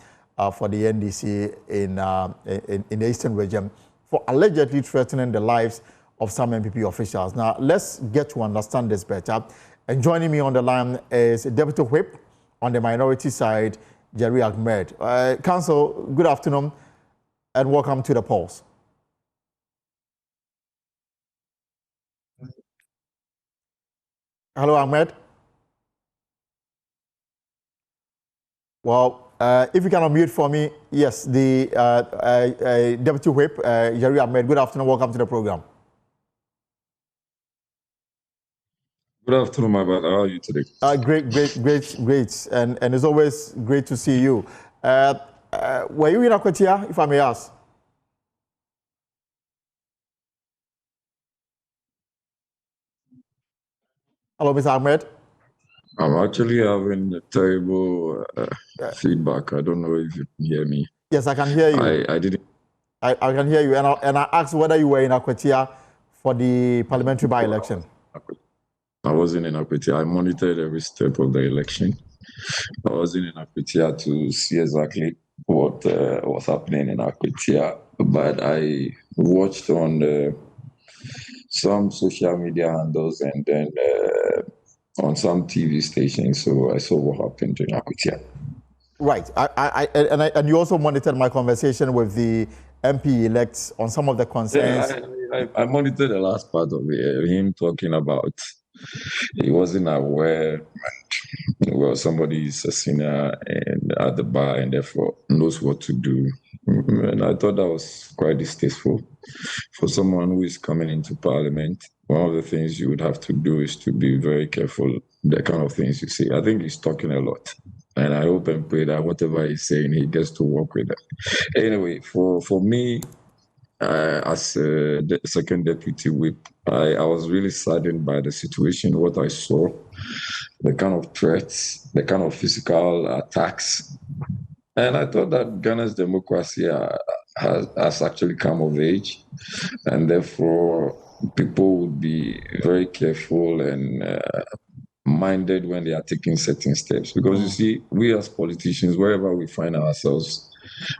for the NDC in the Eastern Region, for allegedly threatening the lives of some NPP officials. Now, let's get to understand this better. And joining me on the line is Deputy Whip on the minority side, Jerry Ahmed. Council, good afternoon and welcome to the polls. Hello, Ahmed. Well, if you can unmute for me, yes, the Deputy Whip, Jerry Ahmed, good afternoon, welcome to the program. Good afternoon, my brother. How are you today? Great. And it's always great to see you. Were you in Akwatia, if I may ask? Hello, Mr. Ahmed. I'm actually having a terrible feedback. I don't know if you can hear me. Yes, I can hear you. I didn't. I can hear you. And I asked whether you were in Akwatia for the parliamentary by-election. I wasn't in Akwatia. I monitored every step of the election. I wasn't in Akwatia to see exactly what was happening in Akwatia, but I watched on some social media handles and then on some TV stations, so I saw what happened in Akwatia. Right, and you also monitored my conversation with the MP-elects on some of the concerns. Yeah, I monitored the last part of it, him talking about he wasn't aware, well, somebody is a senior and at the bar and therefore knows what to do. And I thought that was quite distasteful for someone who is coming into parliament. One of the things you would have to do is to be very careful the kind of things you say. I think he's talking a lot. And I hope and pray that whatever he's saying, he gets to work with it. Anyway, for me, as the second deputy whip, I was really saddened by the situation, what I saw, the kind of threats, the kind of physical attacks. And I thought that Ghana's democracy has actually come of age. And therefore, people would be very careful and minded when they are taking certain steps. Because you see, we as politicians, wherever we find ourselves,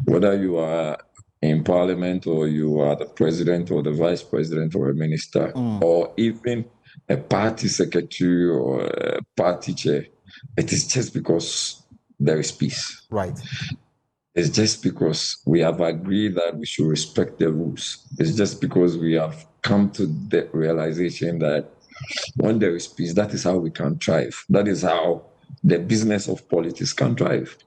whether you are in parliament or you are the president or the vice president or a minister or even a party secretary or a party chair, it is just because there is peace. Right. It's just because we have agreed that we should respect the rules. It's just because we have come to the realization that when there is peace, that is how we can thrive. That is how the business of politics can thrive.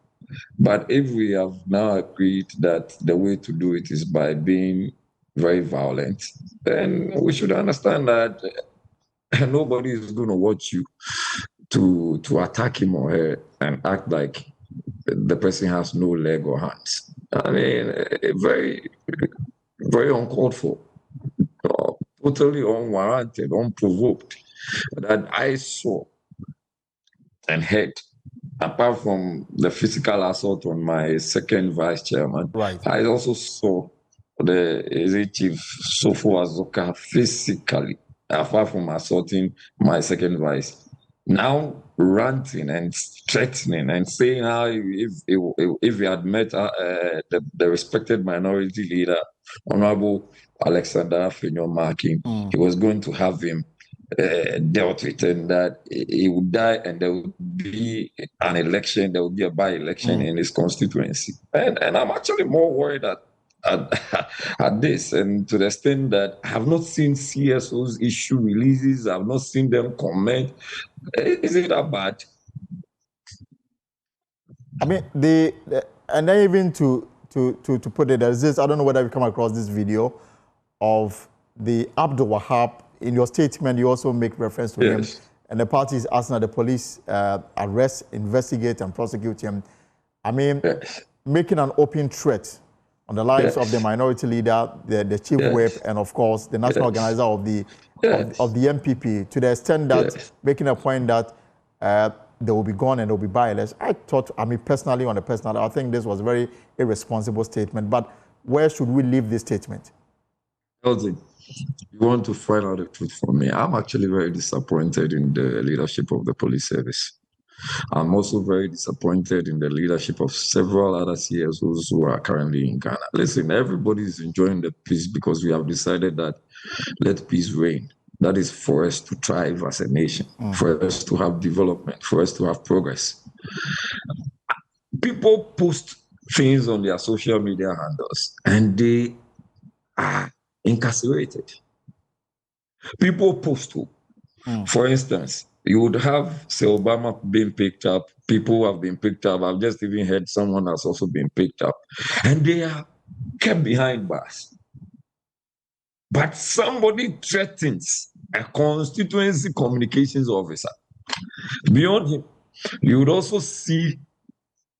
But if we have now agreed that the way to do it is by being very violent, then we should understand that nobody is going to watch you to attack him or her and act like the person has no leg or hands. I mean, very, very uncalled for, totally unwarranted, unprovoked, that I saw and heard. Apart from the physical assault on my second vice chairman, right. I also saw the Chief Sofo Azoka physically, apart from assaulting my second vice, now ranting and threatening and saying how if he had met the respected minority leader, Honorable Alexander Finyo-Markin, he was going to have him dealt with, and that he would die and there would be an election, there would be a by-election in his constituency. And I'm actually more worried at this, and to the extent that I have not seen CSOs issue releases, I have not seen them comment. Is it that bad? I mean, and then even to put it, there's this, I don't know whether you come across this video of the Abdul Wahab. In your statement, you also make reference to him, and the party is asking that the police arrest, investigate, and prosecute him. I mean, making an open threat on the lives of the minority leader, the chief whip, and of course the national organizer of the NPP, to the extent that making a point that they will be gone and they will be by-election. I thought, I mean, personally, on a personal, I think this was a very irresponsible statement. But where should we leave this statement? Elton, you want to find out the truth from me? I'm actually very disappointed in the leadership of the police service. I'm also very disappointed in the leadership of several other CSOs who are currently in Ghana. Listen, everybody is enjoying the peace because we have decided that let peace reign. That is for us to thrive as a nation, for us to have development, for us to have progress. People post things on their social media handles and they are incarcerated. People post too. For instance, you would have say Obama being picked up, people who have been picked up. I've just even heard someone has also been picked up, and they are kept behind bars. But somebody threatens a constituency communications officer. Beyond him, you would also see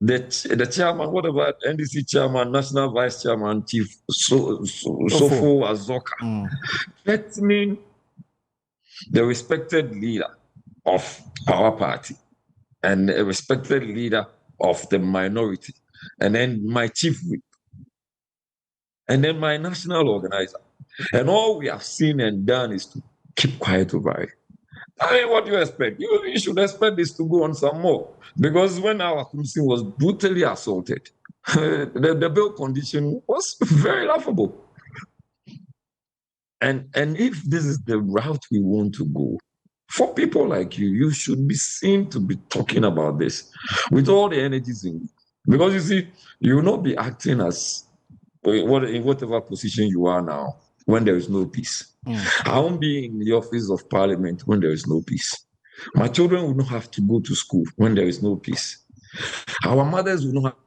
the chairman, whatever, NDC chairman, national vice chairman, chief Sofo Azoka, threatening the respected leader of our party and a respected leader of the minority, and then my chief whip, and then my national organizer. And all we have seen and done is to keep quiet over it. I mean, what do you expect? You should expect this to go on some more. Because when our community was brutally assaulted, the bail condition was very laughable. And if this is the route we want to go, for people like you, you should be seen to be talking about this with all the energies in you. Because you see, you will not be acting as in whatever position you are now when there is no peace. I won't be in the office of parliament when there is no peace. My children will not have to go to school when there is no peace. Our mothers will not have to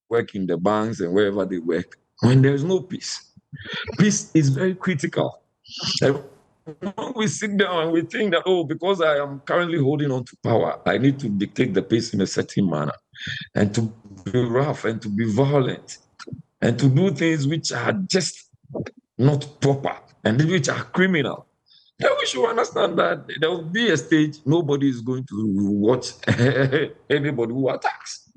work in the banks and wherever they work when there is no peace. Peace is very critical. And when we sit down and we think that, oh, because I am currently holding on to power, I need to dictate the pace in a certain manner, and to be rough and to be violent and to do things which are just not proper and which are criminal, then we should understand that there will be a stage nobody is going to watch anybody who attacks.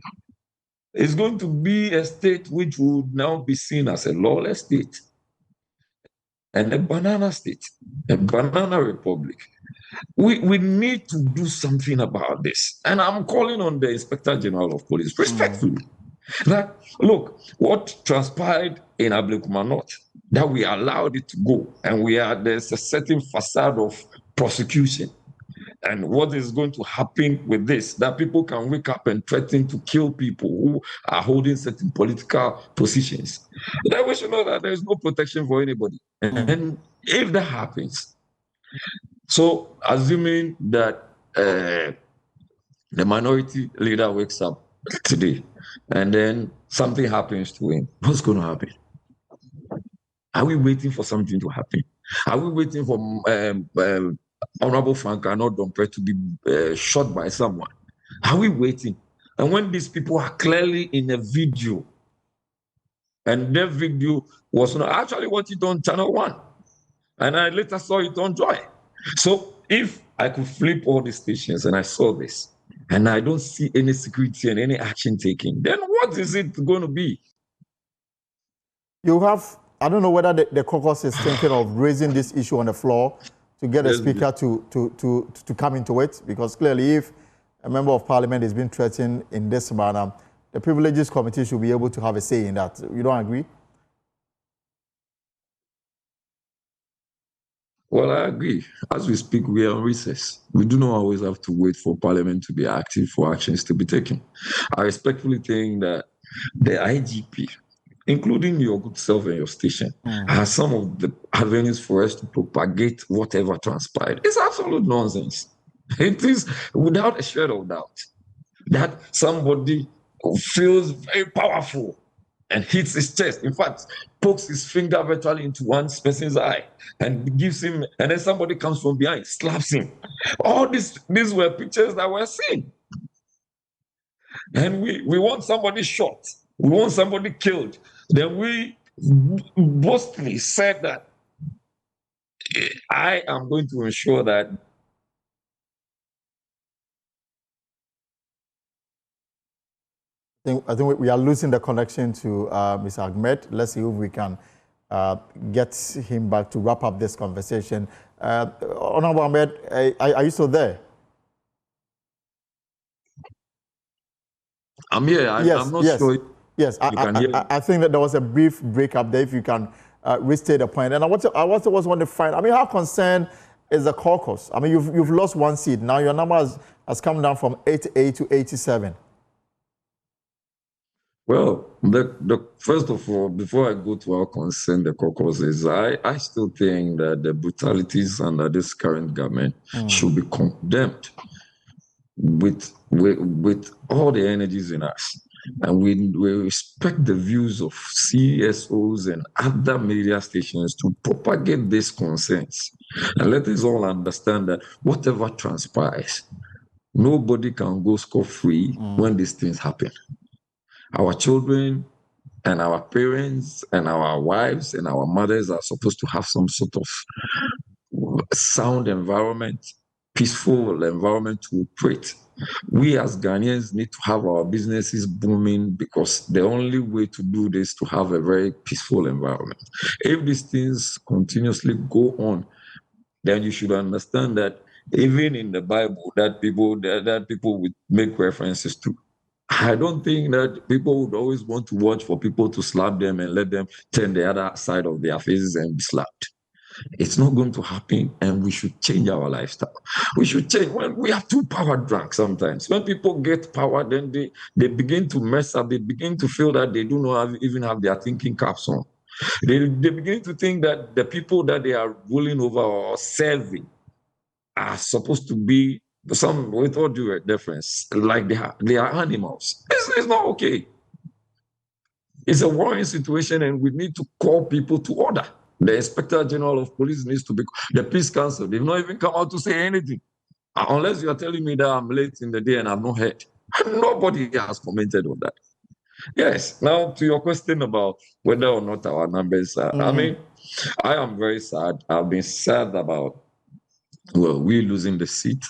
It's going to be a state which would now be seen as a lawless state and a banana state, a banana republic. We need to do something about this. And I'm calling on the Inspector General of Police respectfully that, look, what transpired in Ablekuma North, that we allowed it to go, and there's a certain facade of prosecution. And what is going to happen with this, that people can wake up and threaten to kill people who are holding certain political positions. Then we should know that there is no protection for anybody. And if that happens, so assuming that the minority leader wakes up today and then something happens to him, what's going to happen? Are we waiting for something to happen? Are we waiting for Honorable Frank Anodompe to be shot by someone? Are we waiting? And when these people are clearly in a video, and their video was not actually watched it on Channel 1, and I later saw it on Joy. So if I could flip all the stations and I saw this, and I don't see any security and any action taken, then what is it going to be? You have, I don't know whether the caucus is thinking of raising this issue on the floor to get the speaker to come into it, because clearly if a member of parliament is being threatened in this manner, the privileges committee should be able to have a say in that. You don't agree? Well, I agree. As we speak, we are on recess. We do not always have to wait for Parliament to be active for actions to be taken. I respectfully think that the IGP, including your good self and your station, are some of the avenues for us to propagate whatever transpired. It's absolute nonsense. It is without a shadow of doubt that somebody feels very powerful and hits his chest. In fact, pokes his finger virtually into one person's eye and gives him, and then somebody comes from behind, slaps him. All these were pictures that were seen. And we want somebody shot. We want somebody killed. Then we boastfully said that I am going to ensure that I think we are losing the connection to Mr. Ahmed. Let's see if we can get him back to wrap up this conversation. Honorable Ahmed, are you still there? I'm here. I'm not sure. Yes, I think that there was a brief breakup there. If you can restate the point. And I also want to find, I mean, how concerned is the caucus? I mean, you've lost one seat. Now your number has come down from 88 to 87. Well, the first of all, before I go to how concerned the caucus is, I still think that the brutalities under this current government should be condemned with all the energies in us. And we respect the views of CSOs and other media stations to propagate these concerns. And let us all understand that whatever transpires, nobody can go scot-free when these things happen. Our children and our parents and our wives and our mothers are supposed to have some sort of sound environment, peaceful environment to operate. We as Ghanaians need to have our businesses booming because the only way to do this is to have a very peaceful environment. If these things continuously go on, then you should understand that even in the Bible that people would make references to, I don't think that people would always want to watch for people to slap them and let them turn the other side of their faces and be slapped. It's not going to happen, and we should change our lifestyle. We should change. When we are too power drunk sometimes. When people get power, then they begin to mess up. They begin to feel that they do not even have their thinking caps on. They begin to think that the people that they are ruling over or serving are supposed to be some, with all due deference, like they are animals. It's not okay. It's a warring situation, and we need to call people to order. The Inspector General of Police needs to be, the Peace Council, they've not even come out to say anything. Unless you are telling me that I'm late in the day and I've not heard. Nobody has commented on that. Yes, now to your question about whether or not our numbers are, I mean, I am very sad. I've been sad about, well, we losing the seat.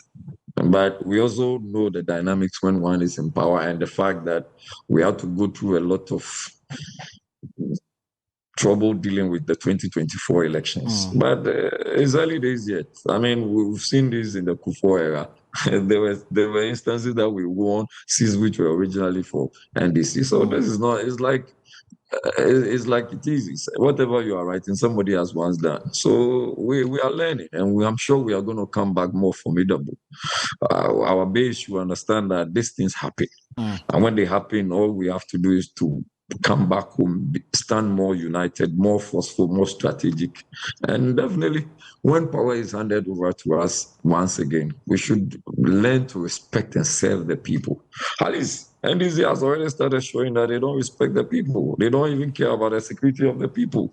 But we also know the dynamics when one is in power and the fact that we have to go through a lot of trouble dealing with the 2024 elections. But it's early days yet. I mean, we've seen this in the Kufuor era. there were instances that we won seats which were originally for NDC. So this is not, it's like it is. Whatever you are writing, somebody has once done. So we are learning, and I'm sure we are going to come back more formidable. Our base should understand that these things happen. And when they happen, all we have to do is to come back home, stand more united, more forceful, more strategic. And definitely, when power is handed over to us once again, we should learn to respect and serve the people. At least NDC has already started showing that they don't respect the people. They don't even care about the security of the people.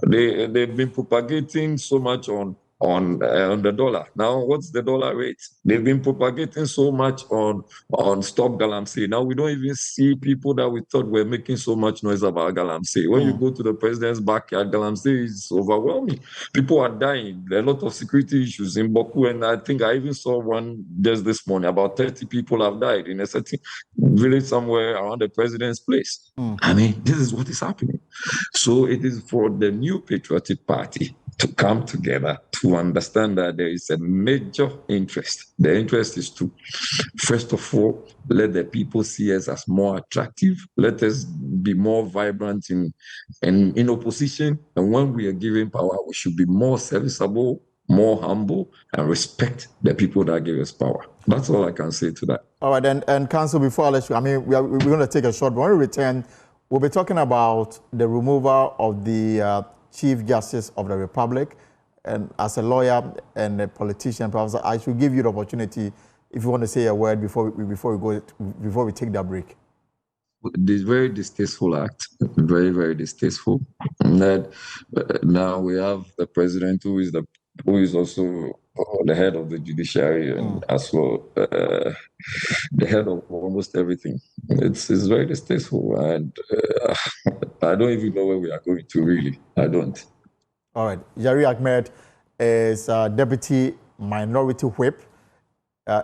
They've been propagating so much on the dollar. Now, what's the dollar rate? They've been propagating so much on Stop Galamsey. Now, we don't even see people that we thought were making so much noise about Galamsey. When you go to the president's backyard, Galamsey is overwhelming. People are dying. There are a lot of security issues in Boku, and I think I even saw one just this morning. About 30 people have died in a certain village somewhere around the president's place. I mean, this is what is happening. So it is for the new patriotic party to come together to understand that there is a major interest. The interest is to, first of all, let the people see us as more attractive. Let us be more vibrant in opposition. And when we are given power, we should be more serviceable, more humble, and respect the people that give us power. That's all I can say to that. All right, and Council, before I let you, I mean, we're going to take a short, but when we return, we'll be talking about the removal of the Chief Justice of the Republic. And as a lawyer and a politician, perhaps I should give you the opportunity if you want to say a word before we take that break. This very distasteful act, very, very distasteful. And that now we have the president who is also the head of the judiciary and as well the head of almost everything. It's very distasteful, and I don't even know where we are going to, really. I don't. All right. Yari Ahmed is Deputy Minority Whip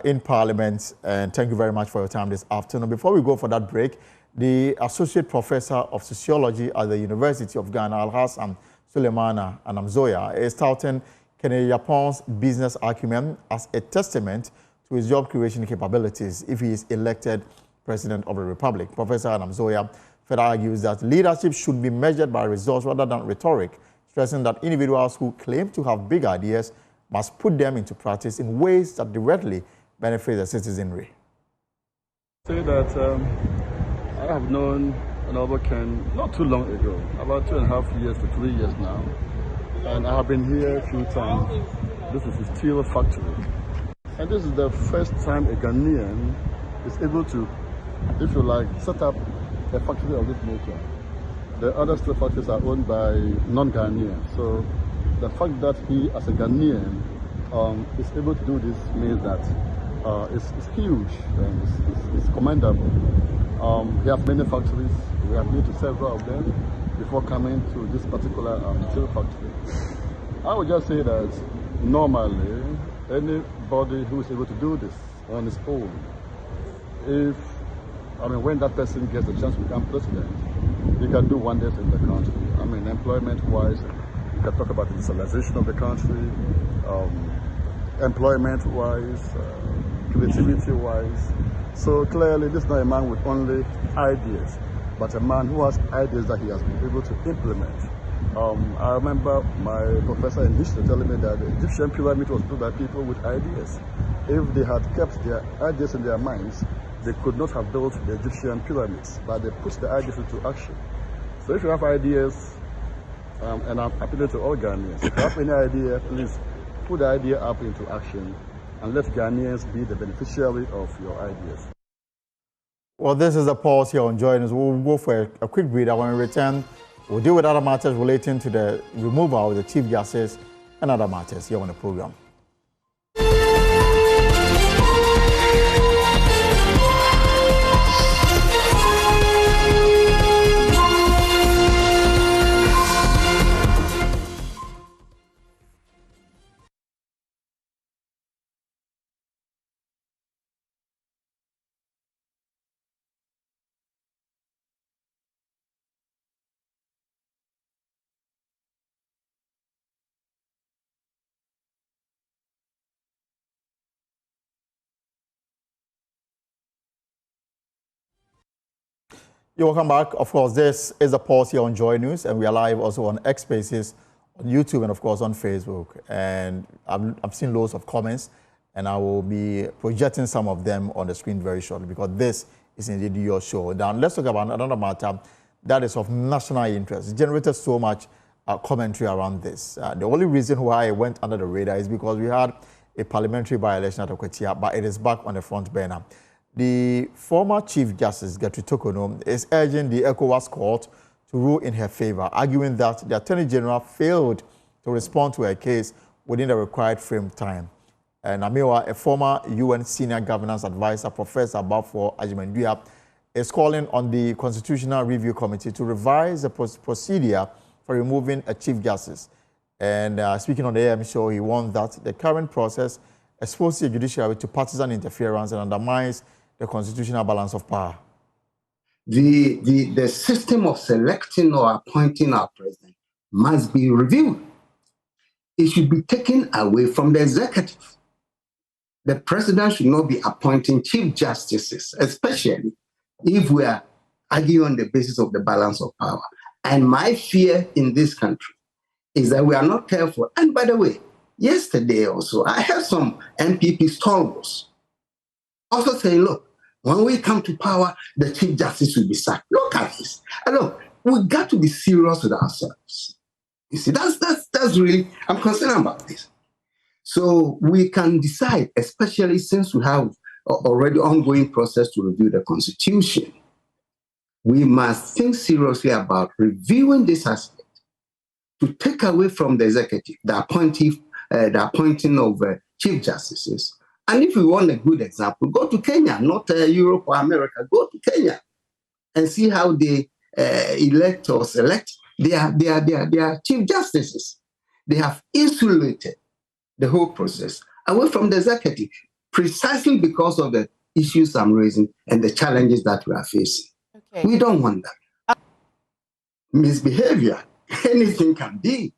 in Parliament, and thank you very much for your time this afternoon. Before we go for that break, the Associate Professor of Sociology at the University of Ghana, Al-Hassan Suleimana Anamzoya, is touting Kennedy Yapon's business acumen as a testament to his job creation capabilities if he is elected President of the Republic. Professor Anamzoya further argues that leadership should be measured by results rather than rhetoric, stressing that individuals who claim to have big ideas must put them into practice in ways that directly benefit the citizenry. Say that I have known Honorable Ken not too long ago, about 2.5 years to 3 years now, and I have been here a few times. This is a steel factory, and this is the first time a Ghanaian is able to, if you like, set up a factory of this nature. The other steel factories are owned by non-Ghanaians, so the fact that he, as a Ghanaian, is able to do this means that it's huge and it's commendable. We have many factories. We have been to several of them before coming to this particular steel factory. I would just say that normally anybody who is able to do this on his own, when that person gets the chance to become president, he can do wonders in the country. Employment-wise, you can talk about the industrialization of the country, employment-wise, creativity-wise. So clearly, this is not a man with only ideas, but a man who has ideas that he has been able to implement. I remember my professor in history telling me that the Egyptian pyramid was built by people with ideas. If they had kept their ideas in their minds, they could not have built the Egyptian pyramids, but they put the ideas into action. So if you have ideas, and I'm appealing to all Ghanaians, if you have any idea, please put the idea up into action and let Ghanaians be the beneficiary of your ideas. Well, this is a pause here on Join Us. We'll go for a quick breather. When we return, we'll deal with other matters relating to the removal of the Chief Justice and other matters here on the program. You're welcome back. Of course, this is a pause here on Joy News, and we are live also on X Spaces, on YouTube, and of course on Facebook. And I've seen loads of comments, and I will be projecting some of them on the screen very shortly because this is indeed your show. Now, let's talk about another matter that is of national interest. It generated so much commentary around this. The only reason why it went under the radar is because we had a parliamentary by-election at Akwatia, but it is back on the front burner. The former Chief Justice, Gertrude Tokono, is urging the ECOWAS court to rule in her favor, arguing that the Attorney General failed to respond to her case within the required frame time. And Amiwa, a former UN Senior Governance Advisor, Professor Bafo Ajimandua, is calling on the Constitutional Review Committee to revise the procedure for removing a Chief Justice. And speaking on the AM show, he warned that the current process exposes the judiciary to partisan interference and undermines the constitutional balance of power. The system of selecting or appointing our president must be reviewed. It should be taken away from the executive. The president should not be appointing chief justices, especially if we are arguing on the basis of the balance of power. And my fear in this country is that we are not careful. And by the way, yesterday also, I heard some NPP stalwarts also saying, look, when we come to power, the Chief Justice will be sacked. Look at this. And look, we got to be serious with ourselves. You see, that's really, I'm concerned about this. So we can decide, especially since we have already ongoing process to review the Constitution, we must think seriously about reviewing this aspect to take away from the executive the appointing of chief justices. And if we want a good example, go to Kenya, not Europe or America. Go to Kenya and see how they elect or select their chief justices. They have insulated the whole process away from the executive, precisely because of the issues I'm raising and the challenges that we are facing. Okay. We don't want that. Misbehavior, anything can be.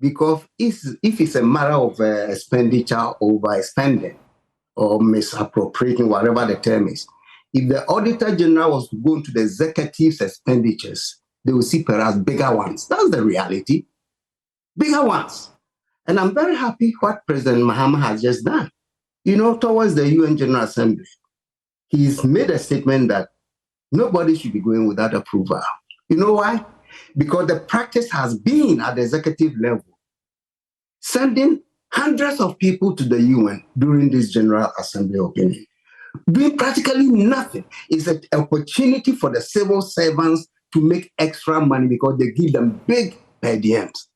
Because if it's a matter of expenditure, overspending, or misappropriating, whatever the term is, If the Auditor General was to go into the executive's expenditures, they will see perhaps bigger ones. That's the reality. Bigger ones. And I'm very happy what President Mahama has just done. You know, towards the UN General Assembly, he's made a statement that nobody should be going without approval. You know why? Because the practice has been at the executive level, sending hundreds of people to the UN during this General Assembly opinion, doing practically nothing. It's an opportunity for the civil servants to make extra money because they give them big per diems.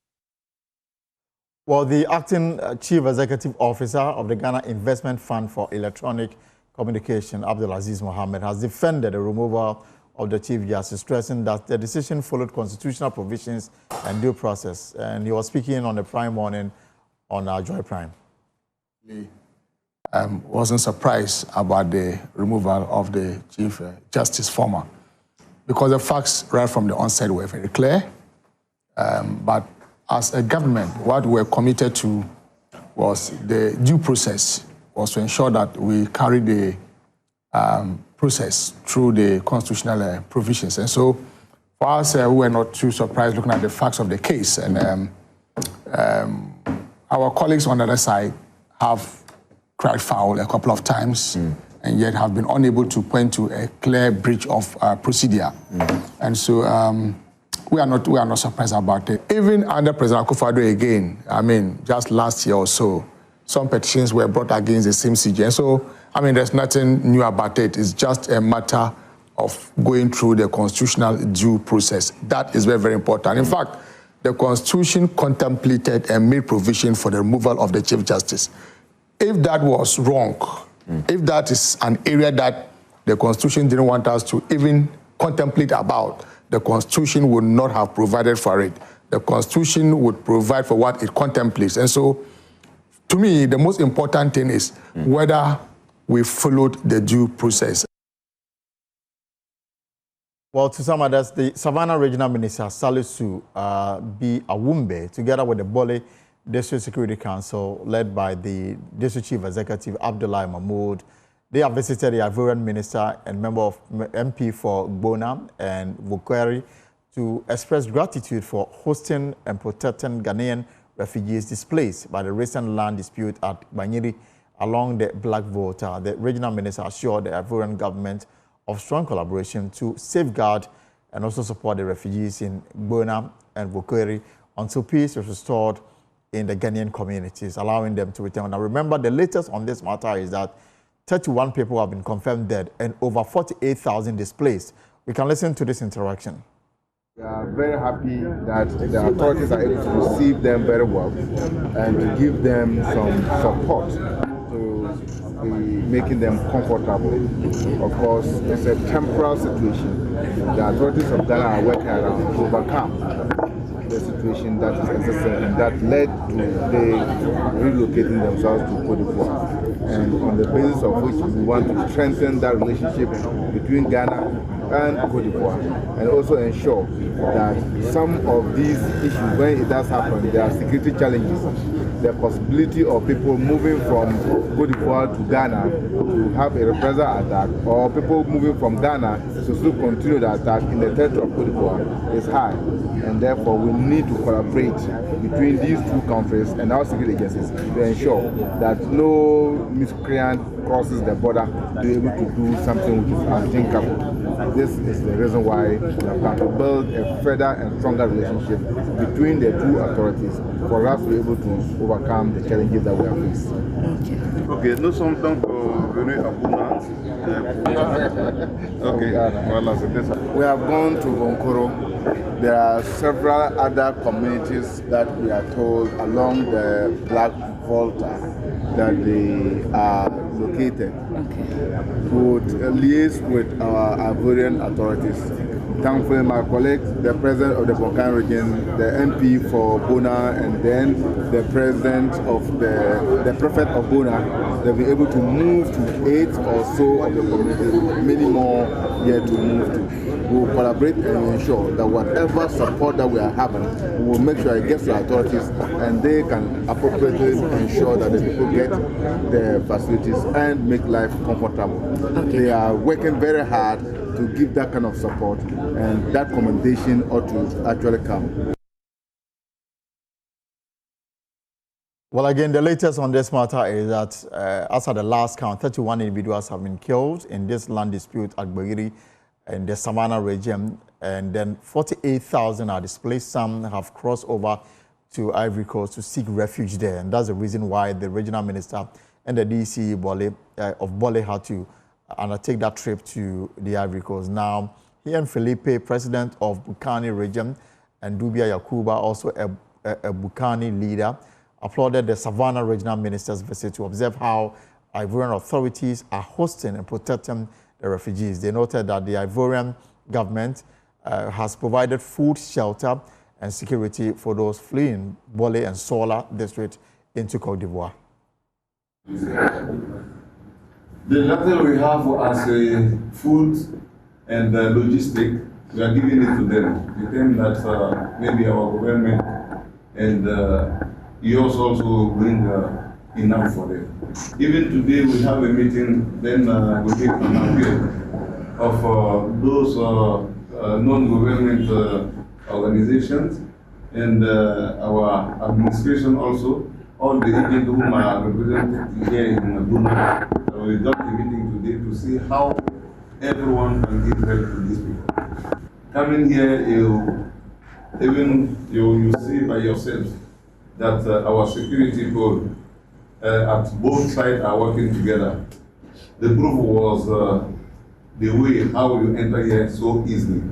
Well, the acting Chief Executive Officer of the Ghana Investment Fund for Electronic Communication, Abdulaziz Mohammed, has defended the removal of the Chief Justice, stressing that the decision followed constitutional provisions and due process. And he was speaking on the Prime Morning on our Joy Prime. Wasn't surprised about the removal of the Chief Justice former, because the facts right from the onset were very clear. But as a government, what we were committed to was the due process, was to ensure that we carry the process through the constitutional provisions. And so for us, we were not too surprised looking at the facts of the case. And our colleagues on the other side have cried foul a couple of times and yet have been unable to point to a clear breach of procedure. And so we are not surprised about it. Even under President Akufo-Addo again, I mean, just last year or so, some petitions were brought against the same CJ. And so, I mean, there's nothing new about it. It's just a matter of going through the constitutional due process. That is very, very important. In fact, the Constitution contemplated and made provision for the removal of the Chief Justice. If that was wrong, if that is an area that the Constitution didn't want us to even contemplate about, the Constitution would not have provided for it. The Constitution would provide for what it contemplates. And so, to me, the most important thing is whether we followed the due process. Well, to some others, the Savannah Regional Minister, Salisu B. Awumbe, together with the Bole District Security Council, led by the District Chief Executive, Abdullahi Mahmoud, they have visited the Ivorian Minister and member of MP for Gbona and Vukweri to express gratitude for hosting and protecting Ghanaian refugees displaced by the recent land dispute at Banyiri along the Black Volta. The regional minister assured the Ivorian government of strong collaboration to safeguard and also support the refugees in Gbona and Vukweri until peace is restored in the Ghanaian communities, allowing them to return. Now, remember, the latest on this matter is that 31 people have been confirmed dead and over 48,000 displaced. We can listen to this interaction. We are very happy that the authorities are able to receive them very well and to give them some support to be making them comfortable. Of course, it's a temporal situation. The authorities of Ghana are working around to overcome the situation that is necessary and that led to they relocating themselves to Côte d'Ivoire. And on the basis of which we want to strengthen that relationship between Ghana and Côte d'Ivoire, and also ensure that some of these issues, when it does happen, there are security challenges. The possibility of people moving from Côte d'Ivoire to Ghana to have a reprisal attack, or people moving from Ghana to still continue the attack in the territory of Côte d'Ivoire is high. And therefore, we need to collaborate between these two countries and our security agencies to ensure that no miscreant crosses the border to be able to do something which is unthinkable. This is the reason why we have got to build a further and stronger relationship between the two authorities for us to be able to overcome the challenges that we have faced. Ok, nous sommes donc venus à Bouna. Ok, voilà, c'était ça. We have gone to Gonkoro. There are several other communities that we are told along the Black Volta that they are located. We would liaise with our Ivorian authorities. Thankfully, my colleague, the president of the Bokan region, the MP for Bona, and then the president of the prefect of Bona, they'll be able to move to 8 or so of the communities, many more yet to move to. we will collaborate and ensure that whatever support that we are having, we will make sure it gets to the authorities and they can appropriately ensure that the people get the facilities and make life comfortable. Okay. They are working very hard to give that kind of support, and that commendation ought to actually come. Well, again, the latest on this matter is that as at the last count, 31 individuals have been killed in this land dispute at Baidoo in the Savannah region, and then 48,000 are displaced. Some have crossed over to Ivory Coast to seek refuge there, and that's the reason why the regional minister and the DC of Bole had to undertake that trip to the Ivory Coast. Now, he and Felipe, president of Bukani region, and Dubia Yakuba, also a Bukani leader, applauded the Savannah regional minister's visit to observe how Ivorian authorities are hosting and protecting the refugees. They noted that the Ivorian government has provided food, shelter, and security for those fleeing Bole and Sola district into Côte d'Ivoire. The letter we have as food and logistics, we are giving it to them. We think that maybe our government and yours also bring enough for them. Even today we have a meeting, then we take an appeal of those non-government organizations and our administration also, all the agents whom are represented here in Brunei. We got a meeting today to see how everyone can give help to these people. Coming here, you see by yourself that our security people at both sides are working together. The proof was the way how you enter here so easily.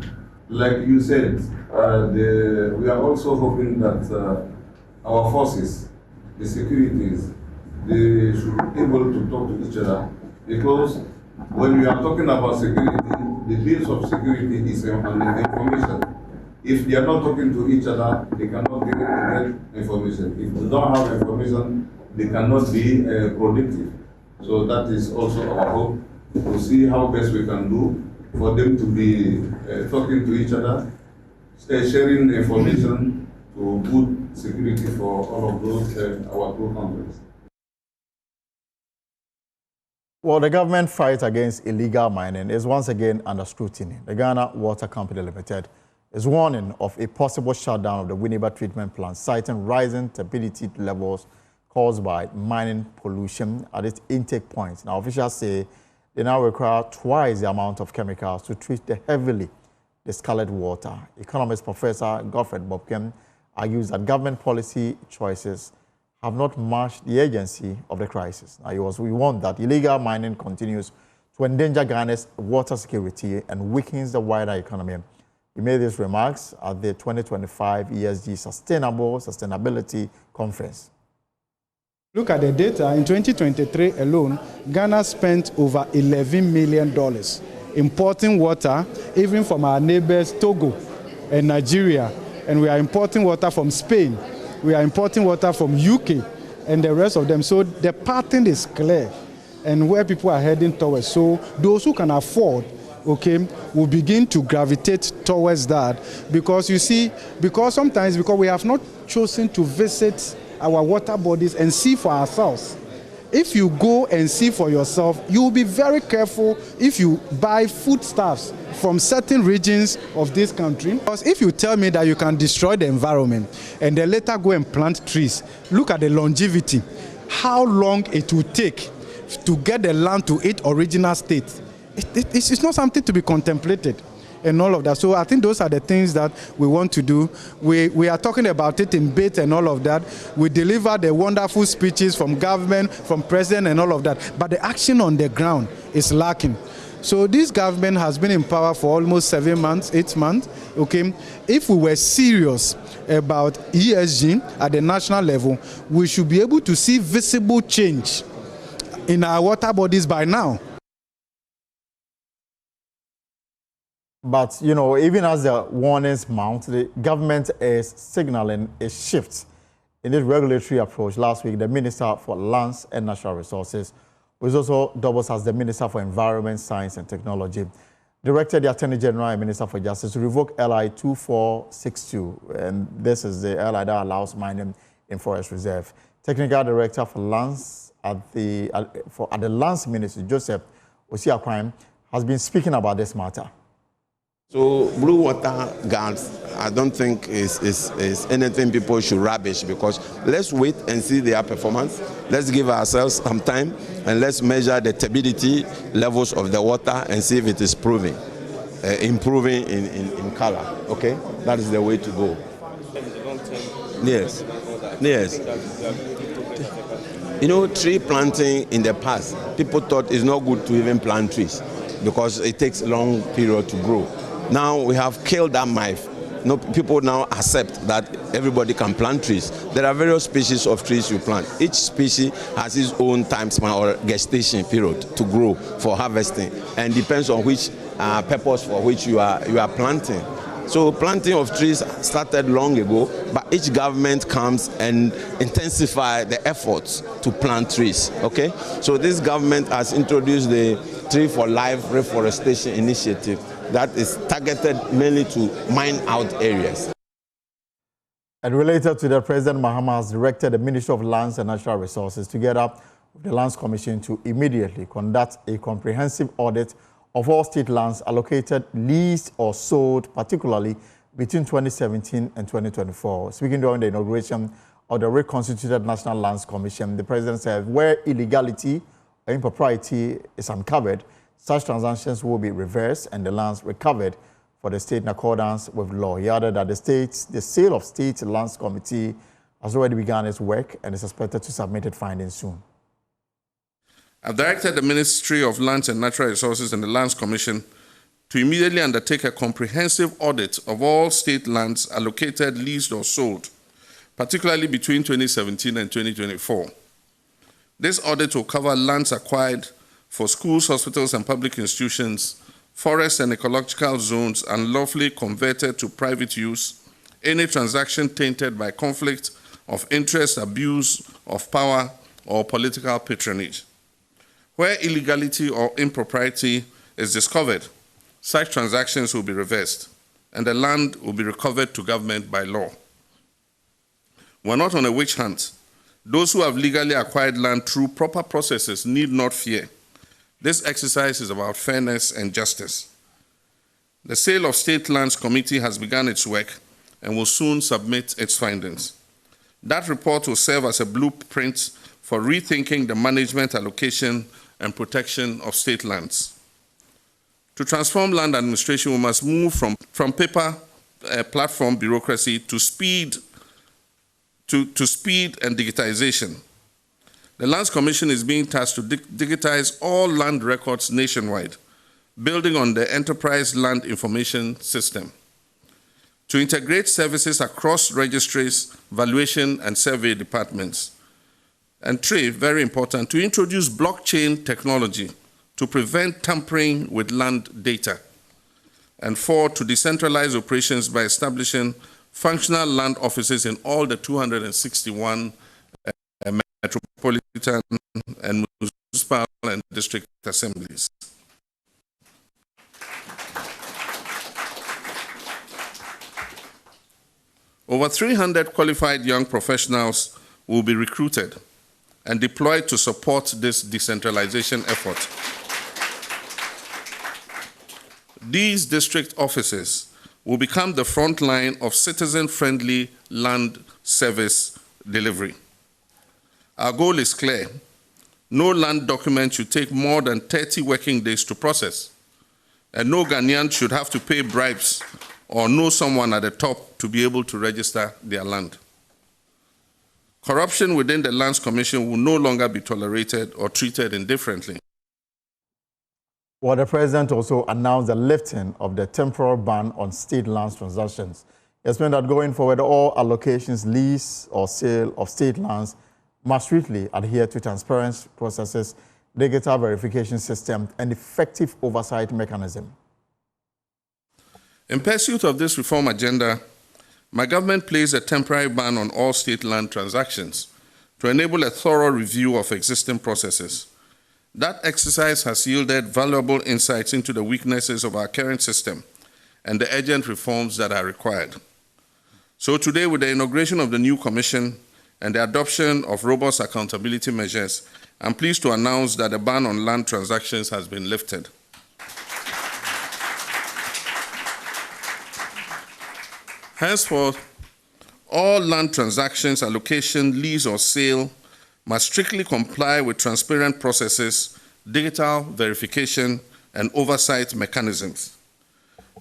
Like you said, we are also hoping that our forces, the securities, they should be able to talk to each other, because when we are talking about security, the base of security is on information. If they are not talking to each other, they cannot get information. If they don't have information, they cannot be productive. So that is also our hope, to see how best we can do for them to be talking to each other, sharing information to good security for all of those our two countries. Well, the government fight against illegal mining is once again under scrutiny. The Ghana Water Company Limited is warning of a possible shutdown of the Winneba treatment plant, citing rising turbidity levels caused by mining pollution at its intake points. Now, officials say they now require twice the amount of chemicals to treat the heavily discolored water. Economist Professor Godfred Bobkem argues that government policy choices have not matched the urgency of the crisis. Now, we warned that illegal mining continues to endanger Ghana's water security and weakens the wider economy. He made these remarks at the 2025 ESG Sustainability Conference. Look at the data. In 2023 alone, Ghana spent over $11 million importing water, even from our neighbors Togo and Nigeria. And we are importing water from Spain. We are importing water from UK and the rest of them. So the pattern is clear and where people are heading towards. So those who can afford, okay, will begin to gravitate towards that, because you see, because we have not chosen to visit our water bodies and see for ourselves. If you go and see for yourself, you will be very careful if you buy foodstuffs from certain regions of this country. Because if you tell me that you can destroy the environment and then later go and plant trees, look at the longevity, how long it will take to get the land to its original state. It's not something to be contemplated and all of that. So I think those are the things that we want to do. We are talking about it in bit and all of that. We deliver the wonderful speeches from government, from president and all of that. But the action on the ground is lacking. So this government has been in power for almost 7 months, 8 months. Okay, if we were serious about ESG at the national level, we should be able to see visible change in our water bodies by now. But, you know, even as the warnings mount, the government is signaling a shift in its regulatory approach. Last week, the Minister for Lands and Natural Resources, which also doubles as the Minister for Environment, Science and Technology, directed the Attorney General and Minister for Justice to revoke LI 2462, and this is the LI that allows mining in Forest Reserve. Technical Director for Lands at the Lands Ministry, Joseph Osiakwam, has been speaking about this matter. So blue water guns, I don't think is anything people should rubbish, because let's wait and see their performance. Let's give ourselves some time and let's measure the turbidity levels of the water and see if it is improving in color. Okay, that is the way to go. Yes, yes. You know, tree planting in the past, people thought it's not good to even plant trees because it takes a long period to grow. Now we have killed that myth. No, people now accept that everybody can plant trees. There are various species of trees you plant. Each species has its own time span or gestation period to grow for harvesting, and depends on which purpose for which you are planting. So planting of trees started long ago, but each government comes and intensify the efforts to plant trees, okay? So this government has introduced the Tree for Life Reforestation Initiative that is targeted mainly to mine out areas. And related to that, President Mahama has directed the Ministry of Lands and Natural Resources together with the Lands Commission to immediately conduct a comprehensive audit of all state lands allocated, leased or sold, particularly between 2017 and 2024. Speaking during the inauguration of the reconstituted National Lands Commission, the President said where illegality or impropriety is uncovered, such transactions will be reversed and the lands recovered for the state in accordance with law. He added that the Sale of State Lands Committee has already begun its work and is expected to submit its findings soon. I've directed the Ministry of Lands and Natural Resources and the Lands Commission to immediately undertake a comprehensive audit of all state lands allocated, leased or sold, particularly between 2017 and 2024. This audit will cover lands acquired for schools, hospitals and public institutions, forests and ecological zones unlawfully converted to private use, any transaction tainted by conflict of interest, abuse of power or political patronage. Where illegality or impropriety is discovered, such transactions will be reversed and the land will be recovered to government by law. We're not on a witch hunt. Those who have legally acquired land through proper processes need not fear. This exercise is about fairness and justice. The Sale of State Lands Committee has begun its work and will soon submit its findings. That report will serve as a blueprint for rethinking the management, allocation, and protection of state lands. To transform land administration, we must move from paper platform bureaucracy to speed and digitization. The Lands Commission is being tasked to digitize all land records nationwide, building on the Enterprise Land Information System. To integrate services across registries, valuation, and survey departments. And three, very important, to introduce blockchain technology to prevent tampering with land data. And four, to decentralize operations by establishing functional land offices in all the 261 metropolitan and municipal and district assemblies. Over 300 qualified young professionals will be recruited and deployed to support this decentralization effort. These district offices will become the front line of citizen-friendly land service delivery. Our goal is clear. No land document should take more than 30 working days to process, and no Ghanaian should have to pay bribes or know someone at the top to be able to register their land. Corruption within the Lands Commission will no longer be tolerated or treated indifferently. Well, the President also announced the lifting of the temporal ban on state lands transactions. He explained that going forward, all allocations, lease or sale of state lands must strictly adhere to transparent processes, digital verification system, and effective oversight mechanism. In pursuit of this reform agenda, my government placed a temporary ban on all state land transactions to enable a thorough review of existing processes That exercise has yielded valuable insights into the weaknesses of our current system and the urgent reforms that are required. So today, with the inauguration of the new commission and the adoption of robust accountability measures, I'm pleased to announce that the ban on land transactions has been lifted. Henceforth, all land transactions, allocation, lease, or sale must strictly comply with transparent processes, digital verification, and oversight mechanisms.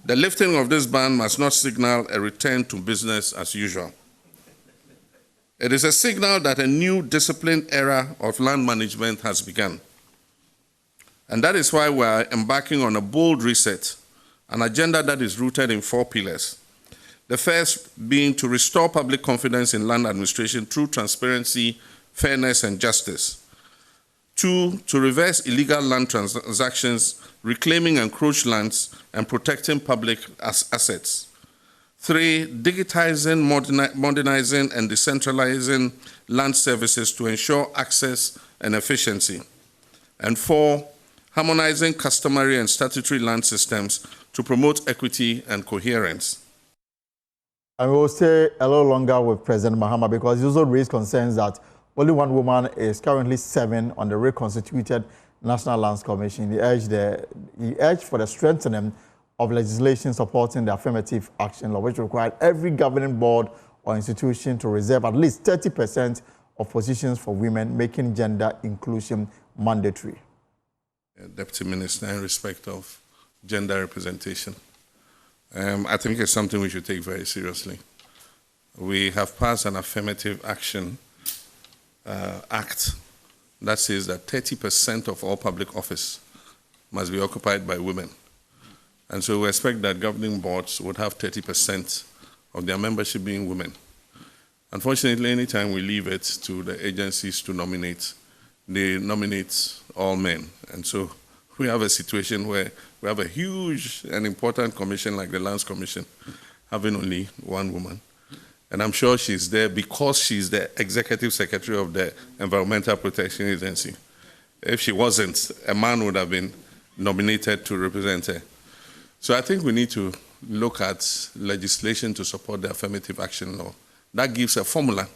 The lifting of this ban must not signal a return to business as usual. It is a signal that a new disciplined era of land management has begun. And that is why we are embarking on a bold reset, an agenda that is rooted in 4 pillars. The first being to restore public confidence in land administration through transparency, fairness, and justice. 2, to reverse illegal land transactions, reclaiming encroached lands, and protecting public assets. 3, digitizing, modernizing, and decentralizing land services to ensure access and efficiency. And 4, harmonizing customary and statutory land systems to promote equity and coherence. And we will stay a little longer with President Mahama because he also raised concerns that only one woman is currently serving on the reconstituted National Lands Commission. He urged for the strengthening of legislation supporting the affirmative action law, which required every governing board or institution to reserve at least 30% of positions for women, making gender inclusion mandatory. Deputy Minister, in respect of gender representation, I think it's something we should take very seriously. We have passed an affirmative action act that says that 30% of all public office must be occupied by women. And so we expect that governing boards would have 30% of their membership being women. Unfortunately, anytime we leave it to the agencies to nominate, they nominate all men. And so we have a situation where we have a huge and important commission like the Lands Commission, having only one woman. And I'm sure she's there because she's the executive secretary of the Environmental Protection Agency. If she wasn't, a man would have been nominated to represent her. So I think we need to look at legislation to support the affirmative action law. That gives a formula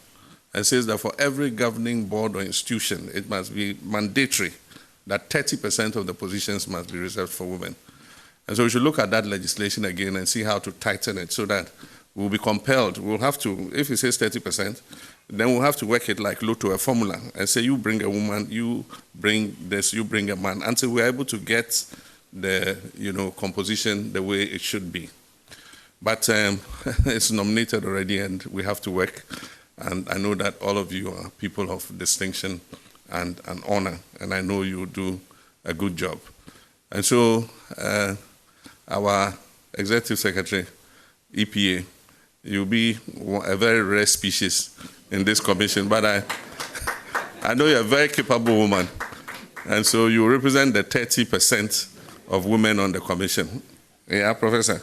and says that for every governing board or institution, it must be mandatory that 30% of the positions must be reserved for women. And so we should look at that legislation again and see how to tighten it so that we'll be compelled. We'll have to, if it says 30%, then we'll have to work it like Lotto, a formula, and say you bring a woman, you bring this, you bring a man, until we're able to get the composition the way it should be. But it's nominated already and we have to work. And I know that all of you are people of distinction and honor, and I know you do a good job. And so our Executive Secretary, EPA, you'll be a very rare species in this commission, but I know you're a very capable woman, and so you represent the 30% of women on the commission. Yeah, Professor?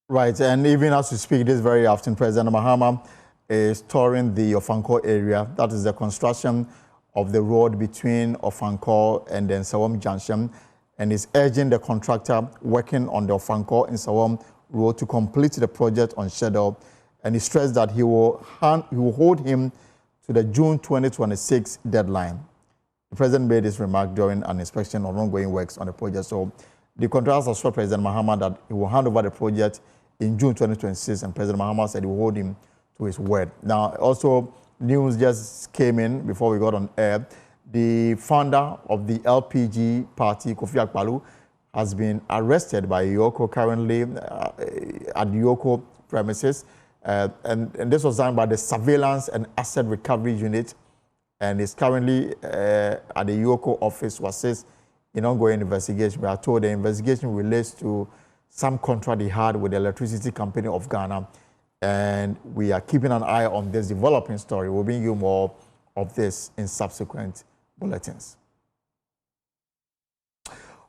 Right, and even as we speak this very afternoon, President Mahama is touring the Ofankor area. That is the construction of the road between Ofankor and the Nsawam Junction, and is urging the contractor working on the Ofankor and Nsawam road to complete the project on schedule. And he stressed that he will hold him to the June 2026 deadline. The president made this remark during an inspection of ongoing works on the project. So the contractor assured President Mahama that he will hand over the project in June 2026, and President Mahama said he will hold him to his word. Now, also, news just came in before we got on air. The founder of the LPG party, Kofiak Paloo, has been arrested by Yoko currently at the Yoko premises. And this was done by the Surveillance and Asset Recovery Unit, and is currently at the Yoko office to assist in ongoing investigation. We are told the investigation relates to some contract he had with the Electricity Company of Ghana, and we are keeping an eye on this developing story. We'll bring you more of this in subsequent bulletins.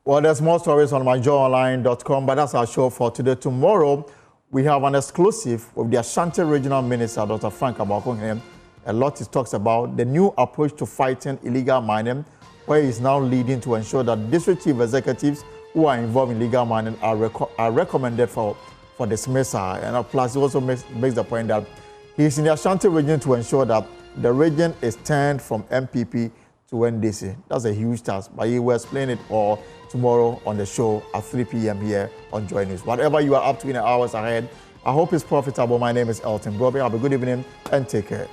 Well, there's more stories on myjoyonline.com, but that's our show for today. Tomorrow, we have an exclusive with the Ashanti Regional Minister, Dr. Frank Abakohene, a lot he talks about the new approach to fighting illegal mining, where he's now leading to ensure that district chief executives who are involved in illegal mining are recommended for dismissal. And plus, he also makes the point that he's in the Ashanti region to ensure that the region is turned from NPP to NDC. That's a huge task, but he will explain it all tomorrow on the show at 3 p.m. here on Joy News. Whatever you are up to in the hours ahead, I hope it's profitable. My name is Elton Broby. Have a good evening and take care.